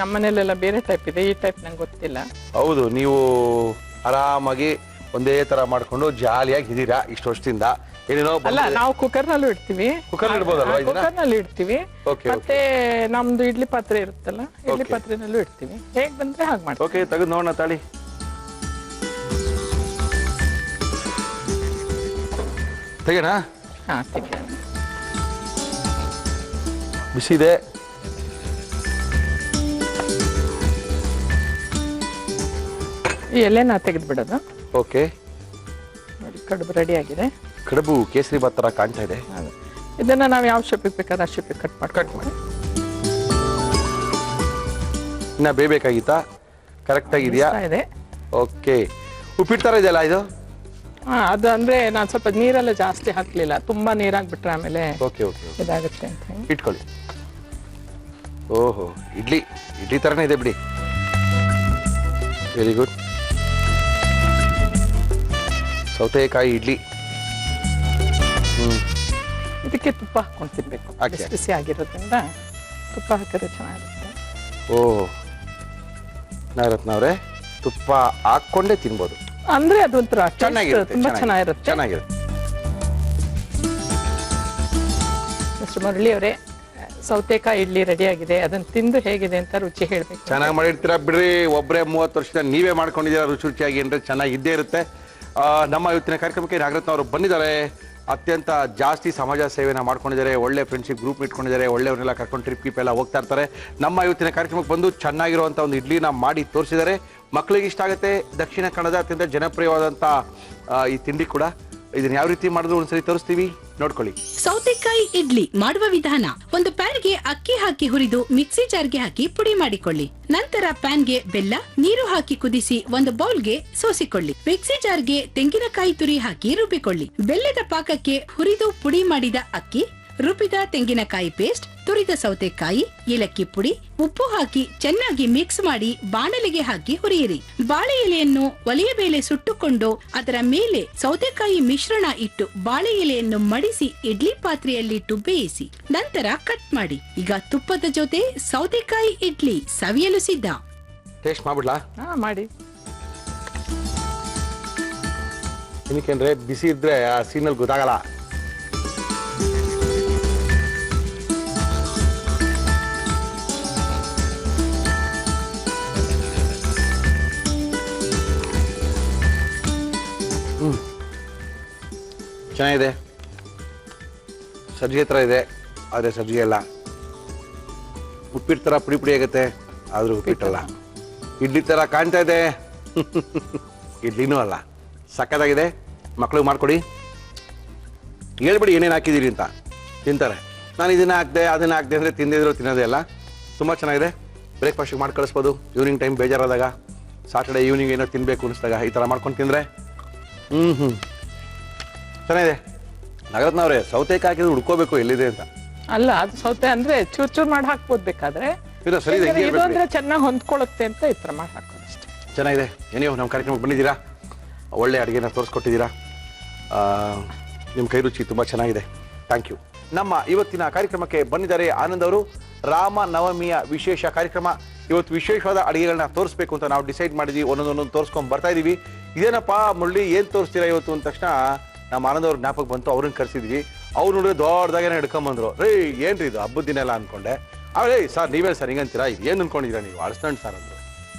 ನಮ್ಮ ಮನೇಲೆಲ್ಲ ಬೇರೆ ಟೈಪ್ ಇದೆ, ಈ ಟೈಪ್ ನಂಗೆ ಗೊತ್ತಿಲ್ಲ. ಹೌದು, ನೀವು ಆರಾಮಾಗಿ ಒಂದೇ ತರ ಮಾಡ್ಕೊಂಡು ಜಾಲಿಯಾಗಿ ಇದೀರಾ ಇಷ್ಟು ವರ್ಷದಿಂದ. ಏನೇನೋ ಅಲ್ಲ, ನಾವು ಕುಕ್ಕರ್ ನಲ್ಲೂ ಇಡ್ತೀವಿ, ಕುಕ್ಕರ್ ಇಡ್ಬೋದಲ್ವಾ? ಕುಕ್ಕರ್ ನಲ್ಲಿ ಇಡ್ತೀವಿ. ಮತ್ತೆ ನಮ್ದು ಇಡ್ಲಿ ಪಾತ್ರೆ ಇರುತ್ತಲ್ಲ, ಇಡ್ಲಿ ಪಾತ್ರೆನಲ್ಲೂ ಇಡ್ತೀವಿ. ಹೇಗ್ ಬಂದ್ರೆ ಹಾಗೆ ಮಾಡ್ತೀವಿ. ಓಕೆ, ತೆಗೆದು ನೋಡೋಣ ತಾಳಿ. ತೆಗೆಣ. ಹಾ, ತೆಗೆ. ಬಿಸಿ ಇದೆ. ಈ ಎಲೆನ ತೆಗೆದು ಬಿಡೋದು. ಓಕೆ, ನೋಡಿ ಕಡುಬು ರೆಡಿ ಆಗಿದೆ. ಕಡುಬು ಕೇಸರಿ ಬಾತ್ ತರ ಕಾಣ್ತಾ ಇದೆ. ಇದನ್ನ ನಾವು ಯಾವ ಶೇಪಿಗೆ ಬೇಕಾದ್ರೆ ಆ ಶೇಪಿಗೆ ಕಟ್ ಮಾಡಿ. ಇನ್ನ ಬೇಯಬೇಕಾಗಿತ್ತಾ? ಕರೆಕ್ಟ್ ಆಗಿದೆಯಾ? ಇದೆ. ಓಕೆ, ಉಪ್ಪಿಟ್ಟು ತರ ಇದೆಯಲ್ಲ ಇದು? ಅದು ಅಂದ್ರೆ ನಾನು ಸ್ವಲ್ಪ ನೀರೆಲ್ಲ ಜಾಸ್ತಿ ಹಾಕ್ಲಿಲ್ಲ, ತುಂಬಾ ನೀರಾಗ್ಬಿಟ್ರೆ ಆಮೇಲೆ ಓಕೆ ಓಕೆ ಇದಾಗುತ್ತೆ ಅಂತ ಹೇಳಿ. ಇಟ್ಕೊಳ್ಳಿ. ಓಹೋ, ಇಡ್ಲಿ ತರನೇ ಇದೆ ಬಿಡಿ. Very good. ಸೌತೆಕಾಯಿ ಇಡ್ಲಿ. ಇದಕ್ಕೆ ತುಪ್ಪ ಹಾಕೊಂಡು ತಿನ್ಬೇಕು. ಬಿಸಿ ಬಿಸಿ ಆಗಿರೋದ್ರಿಂದ ತುಪ್ಪ ಹಾಕಿದ್ರೆ ಚೆನ್ನಾಗಿರುತ್ತೆ. ಓಹ್, ನಾಗರತ್ನ ಅವರೇ, ತುಪ್ಪ ಹಾಕೊಂಡೇ ತಿನ್ಬೋದು ಅಂದ್ರೆ ಅದು ಒಂಥರ ಚೆನ್ನಾಗಿರುತ್ತೆ. ತುಂಬಾ ಚೆನ್ನಾಗಿರುತ್ತೆ. ಮಿಸ್ಟರ್ ಮುರಳಿ ಅವರೇ, ಸೌತೆಕಾಯಿ ಇಡ್ಲಿ ರೆಡಿ ಆಗಿದೆ. ಅದನ್ನ ತಿಂದು ಹೇಗಿದೆ ಅಂತ ರುಚಿ ಹೇಳ್ಬೇಕು. ಚೆನ್ನಾಗಿ ಮಾಡಿರ್ತೀರಾ ಬಿಡ್ರಿ. ಒಬ್ಬರೇ 30 ವರ್ಷದಿಂದ ನೀವೇ ಮಾಡ್ಕೊಂಡಿದ್ದೀರಾ. ರುಚಿಯಾಗಿ ಅಂದ್ರೆ ಚೆನ್ನಾಗಿದ್ದೇ ಇರುತ್ತೆ. ನಮ್ಮ ಇವತ್ತಿನ ಕಾರ್ಯಕ್ರಮಕ್ಕೆ ನಾಗರತ್ನ ಅವರು ಬಂದಿದ್ದಾರೆ. ಅತ್ಯಂತ ಜಾಸ್ತಿ ಸಮಾಜ ಸೇವೆನ ಮಾಡ್ಕೊಂಡಿದ್ದಾರೆ. ಒಳ್ಳೆ ಫ್ರೆಂಡ್ಶಿಪ್ ಗ್ರೂಪ್ ಇಟ್ಕೊಂಡಿದ್ದಾರೆ. ಒಳ್ಳೆಯವ್ರನ್ನೆಲ್ಲ ಕರ್ಕೊಂಡು ಟ್ರಿಪ್ ಗಿಪ್ ಎಲ್ಲ ಹೋಗ್ತಾ ಇರ್ತಾರೆ. ನಮ್ಮ ಇವತ್ತಿನ ಕಾರ್ಯಕ್ರಮಕ್ಕೆ ಬಂದು ಚೆನ್ನಾಗಿರುವಂಥ ಒಂದು ಇಡ್ಲಿನ ಮಾಡಿ ತೋರಿಸಿದ್ದಾರೆ. ಮಕ್ಕಳಿಗೆ ಇಷ್ಟ ಆಗುತ್ತೆ. ದಕ್ಷಿಣ ಕನ್ನಡದ ಅತ್ಯಂತ ಜನಪ್ರಿಯವಾದಂಥ ಈ ತಿಂಡಿ ಕೂಡ. ಇದನ್ನ ಯಾವ ರೀತಿ ಮಾಡಿದ್ರು ಒಂದ್ಸರಿ ತೋರಿಸ್ತೀವಿ, ನೋಡ್ಕೊಳ್ಳಿ. ಸೌತೆಕಾಯಿ ಇಡ್ಲಿ ಮಾಡುವ ವಿಧಾನ: ಒಂದು ಪ್ಯಾನ್ಗೆ ಅಕ್ಕಿ ಹಾಕಿ ಹುರಿದು ಮಿಕ್ಸಿ ಜಾರ್ಗೆ ಹಾಕಿ ಪುಡಿ ಮಾಡಿಕೊಳ್ಳಿ. ನಂತರ ಪ್ಯಾನ್ಗೆ ಬೆಲ್ಲ, ನೀರು ಹಾಕಿ ಕುದಿಸಿ ಒಂದು ಬೌಲ್ಗೆ ಸೋಸಿಕೊಳ್ಳಿ. ಮಿಕ್ಸಿ ಜಾರ್ಗೆ ತೆಂಗಿನಕಾಯಿ ತುರಿ ಹಾಕಿ ರುಬ್ಬಿಕೊಳ್ಳಿ. ಬೆಲ್ಲದ ಪಾಕಕ್ಕೆ ಹುರಿದು ಪುಡಿ ಮಾಡಿದ ಅಕ್ಕಿ, ರುಬ್ಬಿದ ತೆಂಗಿನಕಾಯಿ ಪೇಸ್ಟ್, ತುರಿದ ಸೌತೆಕಾಯಿ, ಏಲಕ್ಕಿ ಪುಡಿ, ಉಪ್ಪು ಹಾಕಿ ಚೆನ್ನಾಗಿ ಮಿಕ್ಸ್ ಮಾಡಿ ಬಾಣಲೆಗೆ ಹಾಕಿ ಹುರಿಯಿರಿ. ಬಾಳೆ ಎಲೆಯನ್ನು ಒಲೆಯ ಮೇಲೆ ಸುಟ್ಟುಕೊಂಡು ಅದರ ಮೇಲೆ ಸೌತೆಕಾಯಿ ಮಿಶ್ರಣ ಇಟ್ಟು ಬಾಳೆ ಎಲೆಯನ್ನು ಮಡಿಸಿ ಇಡ್ಲಿ ಪಾತ್ರೆಯಲ್ಲಿಟ್ಟು ಬೇಯಿಸಿ. ನಂತರ ಕಟ್ ಮಾಡಿ. ಈಗ ತುಪ್ಪದ ಜೊತೆ ಸೌತೆಕಾಯಿ ಇಡ್ಲಿ ಸವಿಯಲು ಸಿದ್ಧ. ಟೇಸ್ಟ್ ಮಾಡ್ಬಿಡ್ಲಾ? ಮಾಡಿ. ಏನಕ್ಕೆ ಬಿಸಿ ಇದ್ರೆ ಆ ಸೀನಲ್ಲಿ ಗೊತ್ತಾಗಲ್ಲ. ಚೆನ್ನಾಗಿದೆ. ಸಜ್ಜಿಗೆ ಥರ ಇದೆ, ಆದರೆ ಸಜ್ಜಿಗೆ ಅಲ್ಲ. ಉಪ್ಪಿಟ್ಟು ಥರ ಪುಡಿ ಪುಡಿ ಆಗುತ್ತೆ, ಆದರೂ ಉಪ್ಪಿಟ್ಟಲ್ಲ. ಇಡ್ಲಿ ಥರ ಕಾಣ್ತಾ ಇದೆ, ಇಡ್ಲಿನೂ ಅಲ್ಲ. ಸಕ್ಕತ್ತಾಗಿದೆ. ಮಕ್ಳಿಗೆ ಮಾಡ್ಕೊಡಿ. ಹೇಳ್ಬಿಡಿ ಏನೇನು ಹಾಕಿದ್ದೀರಿ ಅಂತ, ತಿಂತಾರೆ. ನಾನು ಇದನ್ನ ಹಾಕ್ದೆ ಅದನ್ನ ಹಾಕ್ದೆ ಅಂದರೆ ತಿಂದಿದ್ರು ತಿನ್ನೋದೇ ಅಲ್ಲ. ತುಂಬ ಚೆನ್ನಾಗಿದೆ. ಬ್ರೇಕ್ಫಾಸ್ಟಿಗೆ ಮಾಡಿ ಕಳಿಸ್ಬೋದು. ಈವ್ನಿಂಗ್ ಟೈಮ್ ಬೇಜಾರಾದಾಗ, ಸಾಟರ್ಡೆ ಈವ್ನಿಂಗ್ ಏನೋ ತಿನ್ನಬೇಕು ಅನಿಸ್ದಾಗ ಈ ಥರ ಮಾಡ್ಕೊಂಡು ತಿಂದರೆ ಚೆನ್ನಾಗಿದೆ. ನಾಗರತ್ನ ಅವರೇ, ಸೌತೆಕಾಯಿ ಹಾಕಿದ್ರೆ ಹುಡ್ಕೋಬೇಕು ಎಲ್ಲಿದೆ ಅಂತ. ಅಲ್ಲ, ಅದು ಸೌತೆ ಅಂದ್ರೆ ಚೂರ್ ಚೂರ್ ಮಾಡಿ ಹಾಕ್ಬೋದು ಬೇಕಾದ್ರೆ. ಇದು ಅಂದ್ರೆ ಚೆನ್ನಾಗಿ ಹೊಂದ್ಕೊಳ್ಳುತ್ತೆ ಅಂತ ಈ ತರ ಮಾಡಿ ಹಾಕೋದು ಅಷ್ಟೇ. ಚೆನ್ನಾಗಿದೆ. ಏನೇವು ನಮ್ಮ ಕಾರ್ಯಕ್ರಮಕ್ಕೆ ಬಂದಿದ್ದೀರಾ, ಒಳ್ಳೆ ಅಡುಗೆನ ತೋರಿಸ್ಕೊಟ್ಟಿದ್ದೀರಾ. ನಿಮ್ಮ ಕೈ ರುಚಿ ತುಂಬ ಚೆನ್ನಾಗಿದೆ. Thank you. ನಮ್ಮ ಇವತ್ತಿನ ಕಾರ್ಯಕ್ರಮಕ್ಕೆ ಬಂದಿದ್ದಾರೆ ಆನಂದ್ ಅವರು. ರಾಮ ನವಮಿಯ ವಿಶೇಷ ಕಾರ್ಯಕ್ರಮ. ಇವತ್ತು ವಿಶೇಷವಾದ ಅಡುಗೆಗಳನ್ನ ತೋರಿಸ್ಬೇಕು ಅಂತ ನಾವು ಡಿಸೈಡ್ ಮಾಡಿದ್ವಿ. ಒಂದೊಂದೊಂದೊಂದು ತೋರಿಸ್ಕೊಂಡು ಬರ್ತಾ ಇದ್ದೀವಿ. ಇದೇನಪ್ಪ ಮುರಳಿ, ಏನು ತೋರಿಸ್ತೀರಾ ಇವತ್ತು ಅಂದ ತಕ್ಷಣ ನಮ್ಮ ಆನಂದ್ ಅವ್ರ ಜ್ಞಾಪಕ ಬಂತು. ಅವ್ರನ್ನ ಕರೆಸಿದ್ವಿ. ಅವ್ರು ನೋಡಿದ್ರೆ ದೊಡ್ಡದಾಗೇನೆ ಹಿಡ್ಕೊಂಬಂದ್ರು. ರೀ ಏನ್ರಿ ಇದು ಹಬ್ಬದ ದಿನ ಎಲ್ಲ ಅನ್ಕೊಂಡೆ. ಅವರೇ ಸರ್ ನೀವೇ ಸರ್ ಹಿಂಗಂತೀರಾ, ಇದು ಏನು ಅನ್ಕೊಂಡಿದ್ದೀರಾ ನೀವು, ಅಳಸ್ತಾಂಡ್ ಸರ್ ಅಂದ್ರು.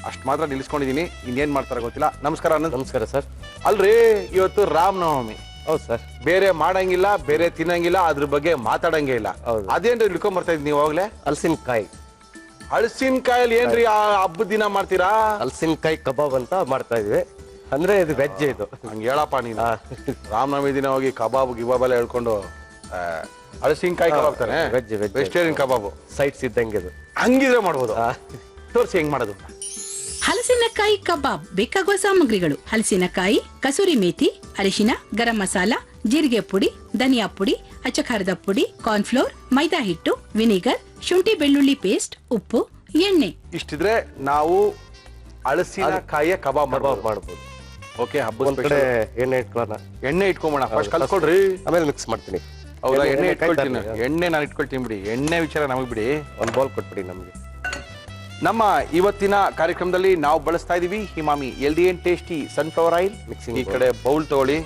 ಅಷ್ಟು ಮಾತ್ರ ನಿಲ್ಲಿಸ್ಕೊಂಡಿದ್ದೀನಿ. ಇನ್ನೇನು ಮಾಡ್ತಾರ ಗೊತ್ತಿಲ್ಲ. ನಮಸ್ಕಾರ ಆನಂದ್. ನಮಸ್ಕಾರ ಸರ್. ಅಲ್ರಿ, ಇವತ್ತು ರಾಮನವಮಿ. ಹೌದು ಸರ್. ಬೇರೆ ಮಾಡಂಗಿಲ್ಲ, ಬೇರೆ ತಿನ್ನಂಗಿಲ್ಲ, ಅದ್ರ ಬಗ್ಗೆ ಮಾತಾಡಂಗೇ ಇಲ್ಲ. ಅದೇನ್ರಿ ಹಿಡ್ಕೊಂಡ್ ಬರ್ತಾ ಇದ್ ನೀವು ಅವಾಗ್ಲೇ? ಹಲಸಿನಕಾಯಿ. ಹಲಸಿನಕಾಯಲ್ಲಿ ಏನ್ರಿ ಆ ಹಬ್ಬದ ದಿನ ಮಾಡ್ತೀರಾ? ಹಲಸಿನಕಾಯಿ ಕಬಾಬ್ ಅಂತ ಮಾಡ್ತಾ ಇದೀವಿ. ಅಂದ್ರೆ ಇದು ವೆಜ್ ಇದು. ಹಂಗೆ ಹೇಳಪ್ಪ ನೀನು. ರಾಮನವಮಿ ದಿನ ಹೋಗಿ ಕಬಾಬ್ ಗಿಬಾಬ್ ಎಲ್ಲ ಹೇಳ್ಕೊಂಡು ಹಲಸಿನಕಾಯಿ ಕಬಾಬ್ ತಾನೆ? ವೆಜ್ ವೆಜಿಟೇರಿಯನ್ ಕಬಾಬು ಸೈಡ್ಸ್ ಇದ್ದಂಗೆ ಇದು. ಹಂಗಿದ್ರೆ ಮಾಡ್ಬೋದು. ತೋರಿಸಿ ಹೆಂಗ್ ಮಾಡೋದು. ಹಲಸಿನಕಾಯಿ ಕಬಾಬ್ ಬೇಕಾಗುವ ಸಾಮಗ್ರಿಗಳು: ಹಲಸಿನಕಾಯಿ, ಕಸೂರಿ ಮೇಥಿ, ಅರಿಶಿನ, ಗರಂ ಮಸಾಲ, ಜೀರಿಗೆ ಪುಡಿ, ಧನಿಯಾ ಪುಡಿ, ಅಚ್ಚಖಾರದ ಪುಡಿ, ಕಾರ್ನ್ಫ್ಲೋರ್, ಮೈದಾ ಹಿಟ್ಟು, ವಿನಿಗರ್, ಶುಂಠಿ ಬೆಳ್ಳುಳ್ಳಿ ಪೇಸ್ಟ್, ಉಪ್ಪು, ಎಣ್ಣೆ. ಇಷ್ಟಿದ್ರೆ ನಾವು ಹಲಸಿನಕಾಯಿಯ ಕಬಾಬ್ ಮಾಡ್ಬೋದು. ಓಕೆ, ಹಬ್ಬದ ಕಡೆ ಎಣ್ಣೆ ಇಟ್ಕೊಳ್ಳೋಣ. ಎಣ್ಣೆ ಇಟ್ಕೊಂಬೋಣ. ಫಸ್ಟ್ ಕಲ್ಸ್ಕೊಳ್ರಿ, ಆಮೇಲೆ ಮಿಕ್ಸ್ ಮಾಡ್ತೀನಿ. ಹೌದಾ? ಎಣ್ಣೆ ಇಟ್ಕೊಳ್ತೀನಿ. ಎಣ್ಣೆ ನಾನು ಇಟ್ಕೊಳ್ತೀನಿ ಬಿಡಿ. ಎಣ್ಣೆ ವಿಚಾರ ನಮಗ್ ಬಿಡಿ. ಒಂದು ಬೌಲ್ ಕೊಟ್ಬಿಡಿ ನಮ್ಗೆ. ನಮ್ಮ ಇವತ್ತಿನ ಕಾರ್ಯಕ್ರಮದಲ್ಲಿ ನಾವು ಬಳಸ್ತಾ ಇದೀವಿ ಹಿಮಾಮಿ ಎಲ್ಡಿಎನ್ ಟೇಸ್ಟಿ ಸನ್ಫ್ಲವರ್ ಆಯಿಲ್. Mixing ಈ ಕಡೆ ಬೌಲ್ ತಗೊಳ್ಳಿ.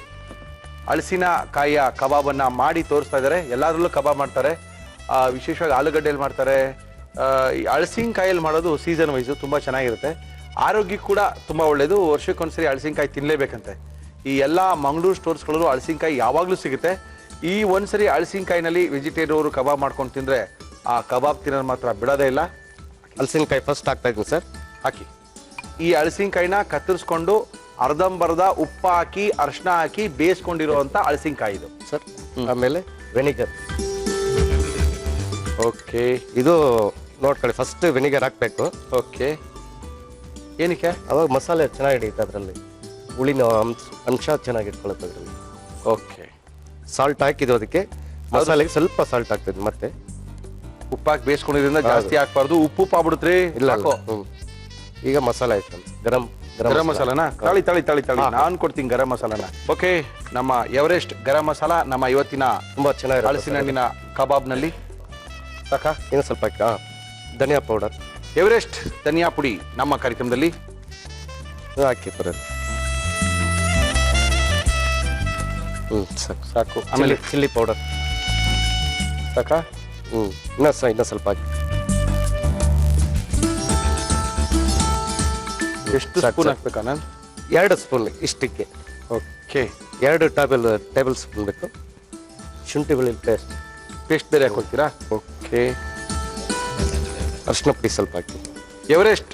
ಹಲಸಿನಕಾಯಿಯ ಕಬಾಬನ್ನ ಮಾಡಿ ತೋರಿಸ್ತಾ ಇದ್ದಾರೆ. ಎಲ್ಲಾದ್ರಲ್ಲೂ ಕಬಾಬ್ ಮಾಡ್ತಾರೆ, ವಿಶೇಷವಾಗಿ ಆಲೂಗಡ್ಡೆಯಲ್ಲಿ ಮಾಡ್ತಾರೆ. ಈ ಹಲಸಿನಕಾಯಲ್ಲಿ ಮಾಡೋದು ಸೀಸನ್ ವೈಸು ತುಂಬಾ ಚೆನ್ನಾಗಿರುತ್ತೆ. ಆರೋಗ್ಯಕ್ಕೆ ಕೂಡ ತುಂಬಾ ಒಳ್ಳೇದು. ವರ್ಷಕ್ಕೊಂದ್ಸರಿ ಹಲಸಿನಕಾಯಿ ತಿನ್ಲೇಬೇಕಂತೆ. ಈ ಎಲ್ಲ ಮಂಗಳೂರು ಸ್ಟೋರ್ಸ್ಗಳಲ್ಲೂ ಹಲಸಿನಕಾಯಿ ಯಾವಾಗಲೂ ಸಿಗುತ್ತೆ. ಈ ಒಂದ್ಸರಿ ಹಲಸಿನಕಾಯಿನಲ್ಲಿ ವೆಜಿಟೇರಿಯನ್ ಅವರು ಕಬಾಬ್ ಮಾಡ್ಕೊಂಡು ತಿಂದ್ರೆ ಆ ಕಬಾಬ್ ತಿನ್ನೋದು ಮಾತ್ರ ಬಿಡೋದೇ ಇಲ್ಲ. ಹಲಸಿನಕಾಯಿ ಫಸ್ಟ್ ಹಾಕ್ತಾ ಇದ್ದೀನಿ ಸರ್. ಹಾಕಿ. ಈ ಹಲಸಿನಕಾಯಿನ ಕತ್ತರಿಸ್ಕೊಂಡು ಅರ್ಧಂಬರ್ಧ ಉಪ್ಪು ಹಾಕಿ ಅರಿಶಿನ ಹಾಕಿ ಬೇಯಿಸ್ಕೊಂಡಿರುವಂತ ಹಲಸಿನಕಾಯಿ ಇದು ಸರ್. ಆಮೇಲೆ ವೆನಿಗರ್. ಓಕೆ, ಇದು ನೋಡ್ಕೊಳ್ಳಿ, ಫಸ್ಟ್ ವೆನಿಗರ್ ಹಾಕ್ಬೇಕು. ಓಕೆ, ಏನಕ್ಕೆ? ಅವಾಗ ಮಸಾಲೆ ಚೆನ್ನಾಗಿ ಹಿಡಿಯುತ್ತೆ, ಅದರಲ್ಲಿ ಹುಳಿನ ಅಂಶ ಚೆನ್ನಾಗಿ ಇಟ್ಕೊಳ್ಳುತ್ತೆ ಅದರಲ್ಲಿ. ಓಕೆ, ಸಾಲ್ಟ್ ಹಾಕಿದ್ದು ಅದಕ್ಕೆ, ಮಸಾಲೆಗೆ ಸ್ವಲ್ಪ ಸಾಲ್ಟ್ ಹಾಕ್ತದೆ. ಮತ್ತೆ ಉಪ್ಪಾಕಿ ಬೇಯಿಸ್ಕೊಂಡಿದ್ರಿಂದ ಜಾಸ್ತಿ ಹಾಕ್ಬಾರ್ದು. ಉಪ್ಪು ಆಗ್ಬಿಡುತ್ತೆ. ಇಲ್ಲ. ಈಗ ಮಸಾಲೆ ಆಯ್ತು. ಗರಂ ಮಸಾಲಾನ ತಳಿ ತಳಿ ತಳಿ ತಳಿ ನಾನು ಕೊಡ್ತೀನಿ ಗರಂ ಮಸಾಲಾನ. ಓಕೆ, ನಮ್ಮ ಎವರೆಸ್ಟ್ ಗರಂ ಮಸಾಲ ನಮ್ಮ ಇವತ್ತಿನ ತುಂಬಾ ಚೆನ್ನಾಗಿ ಹಲಸಿನ ಹಣ್ಣಿನ ಕಬಾಬ್ನಲ್ಲಿ ಸಾಕಾ? ಇನ್ನು ಸ್ವಲ್ಪ ಧನಿಯಾ ಪೌಡರ್, ಎವರೆಸ್ಟ್ ಧನಿಯಾ ಪುಡಿ ನಮ್ಮ ಕಾರ್ಯಕ್ರಮದಲ್ಲಿ ಹಾಕಿ ಬರೋದು. ಸಾಕು ಸಾಕು. ಆಮೇಲೆ ಚಿಲ್ಲಿ ಪೌಡರ್ ಸಾಕಾ? ಇನ್ನೂ ಸ್ವಲ್ಪ ಹಾಕಿ. ಎಷ್ಟು ಸ್ಪೂನ್ ಹಾಕ್ಬೇಕಾ ನಾನು? 2 ಸ್ಪೂನ್ ಇಷ್ಟಕ್ಕೆ. ಓಕೆ, 2 ಟೇಬಲ್ ಸ್ಪೂನ್ ಬೇಕು. ಶುಂಠಿ ಬೆಳ್ಳುಳ್ಳಿ ಪೇಸ್ಟ್ ಬೇರೆ ಹಾಕೊಳ್ತೀರಾ? ಓಕೆ, ಅರಿಶಿನ ಪುಡಿ ಸ್ವಲ್ಪ ಹಾಕಿ. ಎವರೆಸ್ಟ್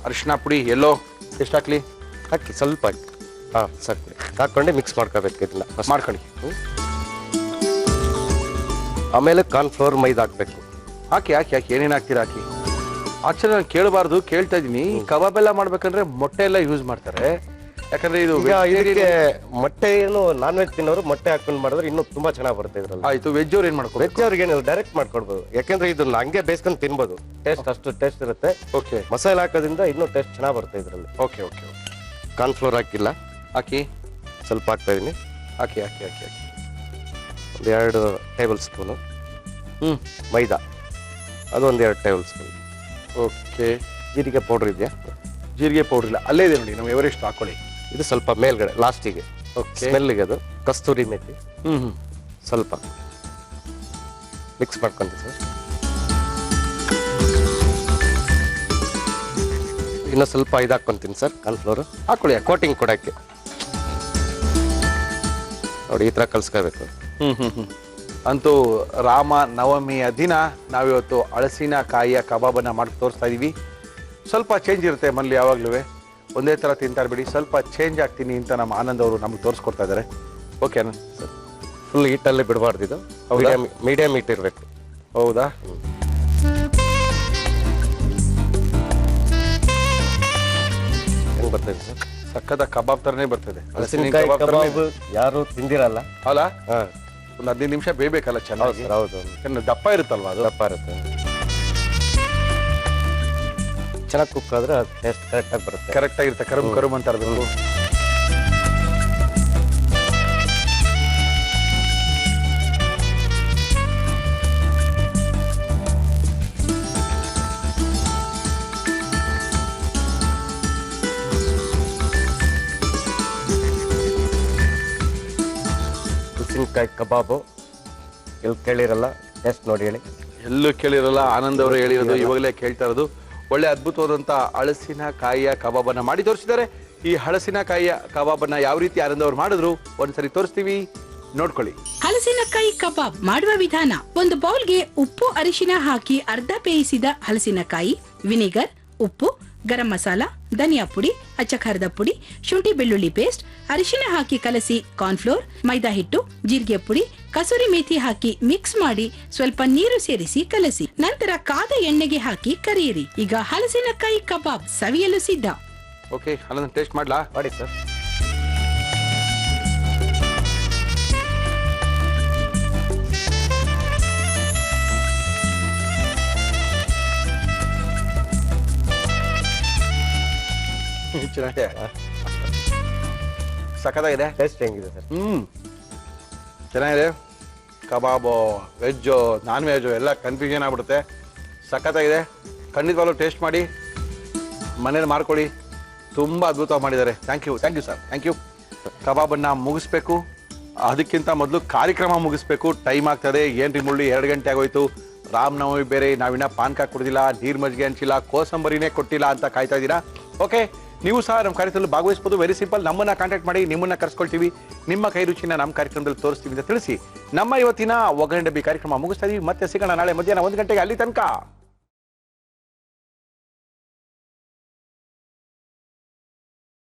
ಅರಿಶಿನ ಪುಡಿ ಎಲ್ಲೋ ಎಷ್ಟು ಹಾಕ್ಲಿ? ಹಾಕಿ ಸ್ವಲ್ಪ ಹಾಕಿ. ಸಾಕು. ಹಾಕೊಂಡೆ ಮಿಕ್ಸ್ ಮಾಡ್ಕೋಬೇಕು ಇದನ್ನ ಮಾಡ್ಕೊಳ್ಳಿ. ಆಮೇಲೆ ಕಾರ್ನ್ಫ್ಲವರ್ ಮೈದಾ ಹಾಕ್ಬೇಕು. ಹಾಕಿ ಹಾಕಿ ಹಾಕಿ ಏನೇನು ಹಾಕ್ತೀರಾ ಹಾಕಿ. ಆಕ್ಚುಲಿ ನಾನು ಕೇಳಬಾರ್ದು, ಕೇಳ್ತಾ ಇದ್ದೀನಿ. ಕಬಾಬ್ ಎಲ್ಲ ಮಾಡ್ಬೇಕಂದ್ರೆ ಮೊಟ್ಟೆ ಎಲ್ಲ ಯೂಸ್ ಮಾಡ್ತಾರೆ. ಯಾಕಂದ್ರೆ ಇದು ಇದಕ್ಕೆ ಮೊಟ್ಟೆ ಏನು ನಾನ್ ವೆಜ್ ತಿನ್ನೋರು ಮೊಟ್ಟೆ ಹಾಕೊಂಡು ಮಾಡಿದ್ರೆ ಇನ್ನೂ ತುಂಬಾ ಚೆನ್ನಾಗಿ ಬರುತ್ತೆ ಇದ್ರಲ್ಲಿ. ಆಯ್ತು, ವೆಜ್ ಅವ್ರು ಏನ್ ಮಾಡ್ಕೋ? ವೆಜ್ ಅವ್ರಿಗೆ ನೀವು ಡೈರೆಕ್ಟ್ ಮಾಡ್ಕೊಡ್ಬೋದು. ಯಾಕಂದ್ರೆ ಇದನ್ನ ಹಂಗೆ ಬೇಯಿಸ್ಕೊಂಡು ತಿನ್ಬೋದು. ಟೇಸ್ಟ್ ಅಷ್ಟು ಟೇಸ್ಟ್ ಇರುತ್ತೆ. ಓಕೆ, ಮಸಾಲೆ ಹಾಕೋದ್ರಿಂದ ಇನ್ನೂ ಟೇಸ್ಟ್ ಚೆನ್ನಾಗಿ ಬರುತ್ತೆ ಇದರಲ್ಲಿ. Okay okay okay. ಕಾರ್ನ್ಫ್ಲವರ್ ಹಾಕಿಲ್ಲ, ಹಾಕಿ. ಸ್ವಲ್ಪ ಹಾಕ್ತಾ ಇದೀನಿ. ಹಾಕಿ ಹಾಕಿ ಹಾಕಿ ಹಾಕಿ. ಒಂದು 2 ಟೇಬಲ್ ಸ್ಪೂನು ಮೈದಾ, ಅದು ಒಂದು 2 ಟೇಬಲ್ ಸ್ಪೂನ್. ಓಕೆ, ಜೀರಿಗೆ ಪೌಡರ್ ಇದೆಯಾ? ಜೀರಿಗೆ ಪೌಡರ್ ಇಲ್ಲ, ಅಲ್ಲೇ ಇದೆ ನೋಡಿ. ನಾವು ಎವರೆಸ್ಟ್ ಹಾಕೊಳ್ಳಿ. ಇದು ಸ್ವಲ್ಪ ಮೇಲ್ಗಡೆ ಲಾಸ್ಟಿಗೆ ಸ್ಮೆಲ್ಗೆ. ಅದು ಕಸ್ತೂರಿ ಮೇಥಿ ಸ್ವಲ್ಪ ಮಿಕ್ಸ್ ಮಾಡ್ಕೊಂತೀವಿ ಸರ್. ಇನ್ನು ಸ್ವಲ್ಪ ಇದು ಹಾಕ್ಕೊಂತೀನಿ ಸರ್, ಕಾರ್ನ್ಫ್ಲೋರ್ ಹಾಕೊಳ್ಳಿ. ಕೋಟಿಂಗ್ ಕೊಡೋಕ್ಕೆ ನೋಡಿ ಈ ಥರ ಕಲ್ಸ್ಕೋಬೇಕು. ಅಂತೂ ರಾಮ ನವಮಿಯ ದಿನ ನಾವಿವತ್ತು ಹಲಸಿನಕಾಯಿಯ ಕಬಾಬನ್ನ ಮಾಡಿ ತೋರಿಸ್ತಾ ಇದೀವಿ. ಸ್ವಲ್ಪ ಚೇಂಜ್ ಇರುತ್ತೆ ಮನೇಲಿ, ಯಾವಾಗ್ಲೂ ಒಂದೇ ಥರ ತಿಂತಾರೆ ಬಿಡಿ. ಸ್ವಲ್ಪ ಚೇಂಜ್ ಆಗ್ತೀನಿ ಅಂತ ನಮ್ಮ ಆನಂದ್ ಅವರು ನಮ್ಗೆ ತೋರಿಸ್ಕೊಡ್ತಾ ಇದ್ದಾರೆ. ಓಕೆ ಸರ್, ಫುಲ್ ಹೀಟಲ್ಲೇ ಬಿಡಬಾರ್ದು ಇದು. ಮೀಡಿಯಂ ಹೀಟ್ ಇರಬೇಕು. ಹೌದಾ? ಹೆಂಗ್ ಬರ್ತದೆ ಸರ್? ಸಕ್ಕದ ಕಬಾಬ್ ತರನೇ ಬರ್ತದೆ. ಹಲಸಿನಕಾಯಿ ಕಬಾಬ್ ಯಾರು ತಿಂದಿರಲ್ಲ ಅಲ್ಲ? ಹಾ, ಒಂದು 15 ನಿಮಿಷ ಬೇಯಬೇಕಲ್ಲ ಚೆನ್ನಾಗಿ. ಹೌದು, ಯಾಕಂದ್ರೆ ದಪ್ಪ ಇರುತ್ತಲ್ವಾ ಅದು. ದಪ್ಪ ಇರುತ್ತೆ. ಚೆನ್ನಾಗಿ ಕುಕ್ ಆದ್ರೆ ಟೇಸ್ಟ್ ಕರೆಕ್ಟಾಗಿ ಬರುತ್ತೆ. ಕರೆಕ್ಟ್ ಆಗಿರುತ್ತೆ. ಕರುಮ್ ಕರುಮ್ ಅಂತ ಇರಬೇಕು. ಹಲಸಿನಕಾಯಿ ಕಬಾಬು ಎಲ್ಲಿ ಕೇಳಿರಲ್ಲ, ಟೇಸ್ಟ್ ನೋಡಿ ಹೇಳಿ. ಎಲ್ಲೂ ಕೇಳಿರಲ್ಲ, ಆನಂದ್ ಅವರು ಹೇಳಿರೋದು ಇವಾಗಲೇ ಕೇಳ್ತಾ ಇರೋದು. ಒಳ್ಳೆ ಅದ್ಭುತವಾದಂತ ಹಲಸಿನಕಾಯಿಯ ಕಬಾಬನ್ನ ಮಾಡಿ ತೋರಿಸಿದ್ದಾರೆ. ಈ ಹಲಸಿನಕಾಯಿಯ ಕಬಾಬನ್ನ ಯಾವ ರೀತಿ ಆನಂದ್ ಅವರು ಮಾಡಿದ್ರು ಒಂದ್ಸರಿ ತೋರಿಸ್ತೀವಿ, ನೋಡ್ಕೊಳ್ಳಿ. ಹಲಸಿನಕಾಯಿ ಕಬಾಬ್ ಮಾಡುವ ವಿಧಾನ: ಒಂದು ಬೌಲ್ಗೆ ಉಪ್ಪು ಅರಿಶಿನ ಹಾಕಿ ಅರ್ಧ ಬೇಯಿಸಿದ ಹಲಸಿನಕಾಯಿ, ವಿನಿಗರ್, ಉಪ್ಪು, ಗರಂ ಮಸಾಲ, ಧನಿಯಾ ಪುಡಿ, ಅಚ್ಚ ಖಾರದ ಪುಡಿ, ಶುಂಠಿ ಬೆಳ್ಳುಳ್ಳಿ ಪೇಸ್ಟ್, ಅರಿಶಿನ ಹಾಕಿ ಕಲಸಿ ಕಾರ್ನ್ಫ್ಲೋರ್, ಮೈದಾ ಹಿಟ್ಟು, ಜೀರಿಗೆ ಪುಡಿ, ಕಸೂರಿ ಮೇಥಿ ಹಾಕಿ ಮಿಕ್ಸ್ ಮಾಡಿ ಸ್ವಲ್ಪ ನೀರು ಸೇರಿಸಿ ಕಲಸಿ. ನಂತರ ಕಾದ ಎಣ್ಣೆಗೆ ಹಾಕಿ ಕರಿಯಿರಿ. ಈಗ ಹಲಸಿನಕಾಯಿ ಕಬಾಬ್ ಸವಿಯಲು ಸಿದ್ಧ. ಓಕೆ, ಅಲ್ಲ ಟೇಸ್ಟ್ ಮಾಡ್ಲಾ? ಮಾಡಿ ಸರ್. ಚೆನ್ನಾಗಿದೆ, ಸಖತ್ತಾಗಿದೆ. ಟೇಸ್ಟ್ ಹೆಂಗಿದೆ ಸರ್? ಚೆನ್ನಾಗಿದೆ. ಕಬಾಬು ವೆಜ್ಜು ನಾನ್ ವೆಜ್ಜು ಎಲ್ಲ ಕನ್ಫ್ಯೂಷನ್ ಆಗ್ಬಿಡುತ್ತೆ. ಸಖತ್ತಾಗಿದೆ. ಖಂಡಿತವಾಗ್ಲೂ ಟೇಸ್ಟ್ ಮಾಡಿ. ಮನೇಲಿ ಮಾಡ್ಕೊಳ್ಳಿ. ತುಂಬ ಅದ್ಭುತವಾಗಿ ಮಾಡಿದ್ದಾರೆ. Thank you sir, thank you. ಕಬಾಬನ್ನು ಮುಗಿಸ್ಬೇಕು, ಅದಕ್ಕಿಂತ ಮೊದಲು ಕಾರ್ಯಕ್ರಮ ಮುಗಿಸ್ಬೇಕು. ಟೈಮ್ ಆಗ್ತದೆ. ಏನ್ರಿ ಮುಳ್ಳಿ 2 ಗಂಟೆ ಆಗೋಯ್ತು. ರಾಮನವಮಿ ಬೇರೆ, ನಾವಿನ್ನ ಪಾನಕ ಕುಡಿದಿಲ್ಲ, ನೀರು ಮಜ್ಜಿಗೆ ಹಂಚಿಲ್ಲ, ಕೋಸಂಬರಿನೇ ಕೊಟ್ಟಿಲ್ಲ ಅಂತ ಕಾಯ್ತಾ ಇದ್ದೀರಾ. ಓಕೆ, ನೀವು ಸಹ ನಮ್ಮ ಕಾರ್ಯಕ್ರಮದಲ್ಲಿ ಭಾಗವಹಿಸ್ಬೋದು. ವೆರಿ ಸಿಂಪಲ್, ನಮ್ಮನ್ನ ಕಾಂಟ್ಯಾಕ್ಟ್ ಮಾಡಿ, ನಿಮ್ಮನ್ನ ಕರ್ಸ್ಕೊಳ್ತೀವಿ, ನಿಮ್ಮ ಕೈ ರುಚಿನ ನಮ್ಮ ಕಾರ್ಯಕ್ರಮದಲ್ಲಿ ತೋರಿಸ್ತೀವಿ ಅಂತ ತಿಳಿಸಿ ನಮ್ಮ ಇವತ್ತಿನ ಒಗ್ಗರಣೆ ಡಬ್ಬಿ ಕಾರ್ಯಕ್ರಮ ಮುಗಿಸ್ತಾ ಇದೀವಿ. ಮತ್ತೆ ಸಿಗೋಣ ನಾಳೆ ಮಧ್ಯಾಹ್ನ 1 ಗಂಟೆಗೆ. ಅಲ್ಲಿ ತನಕ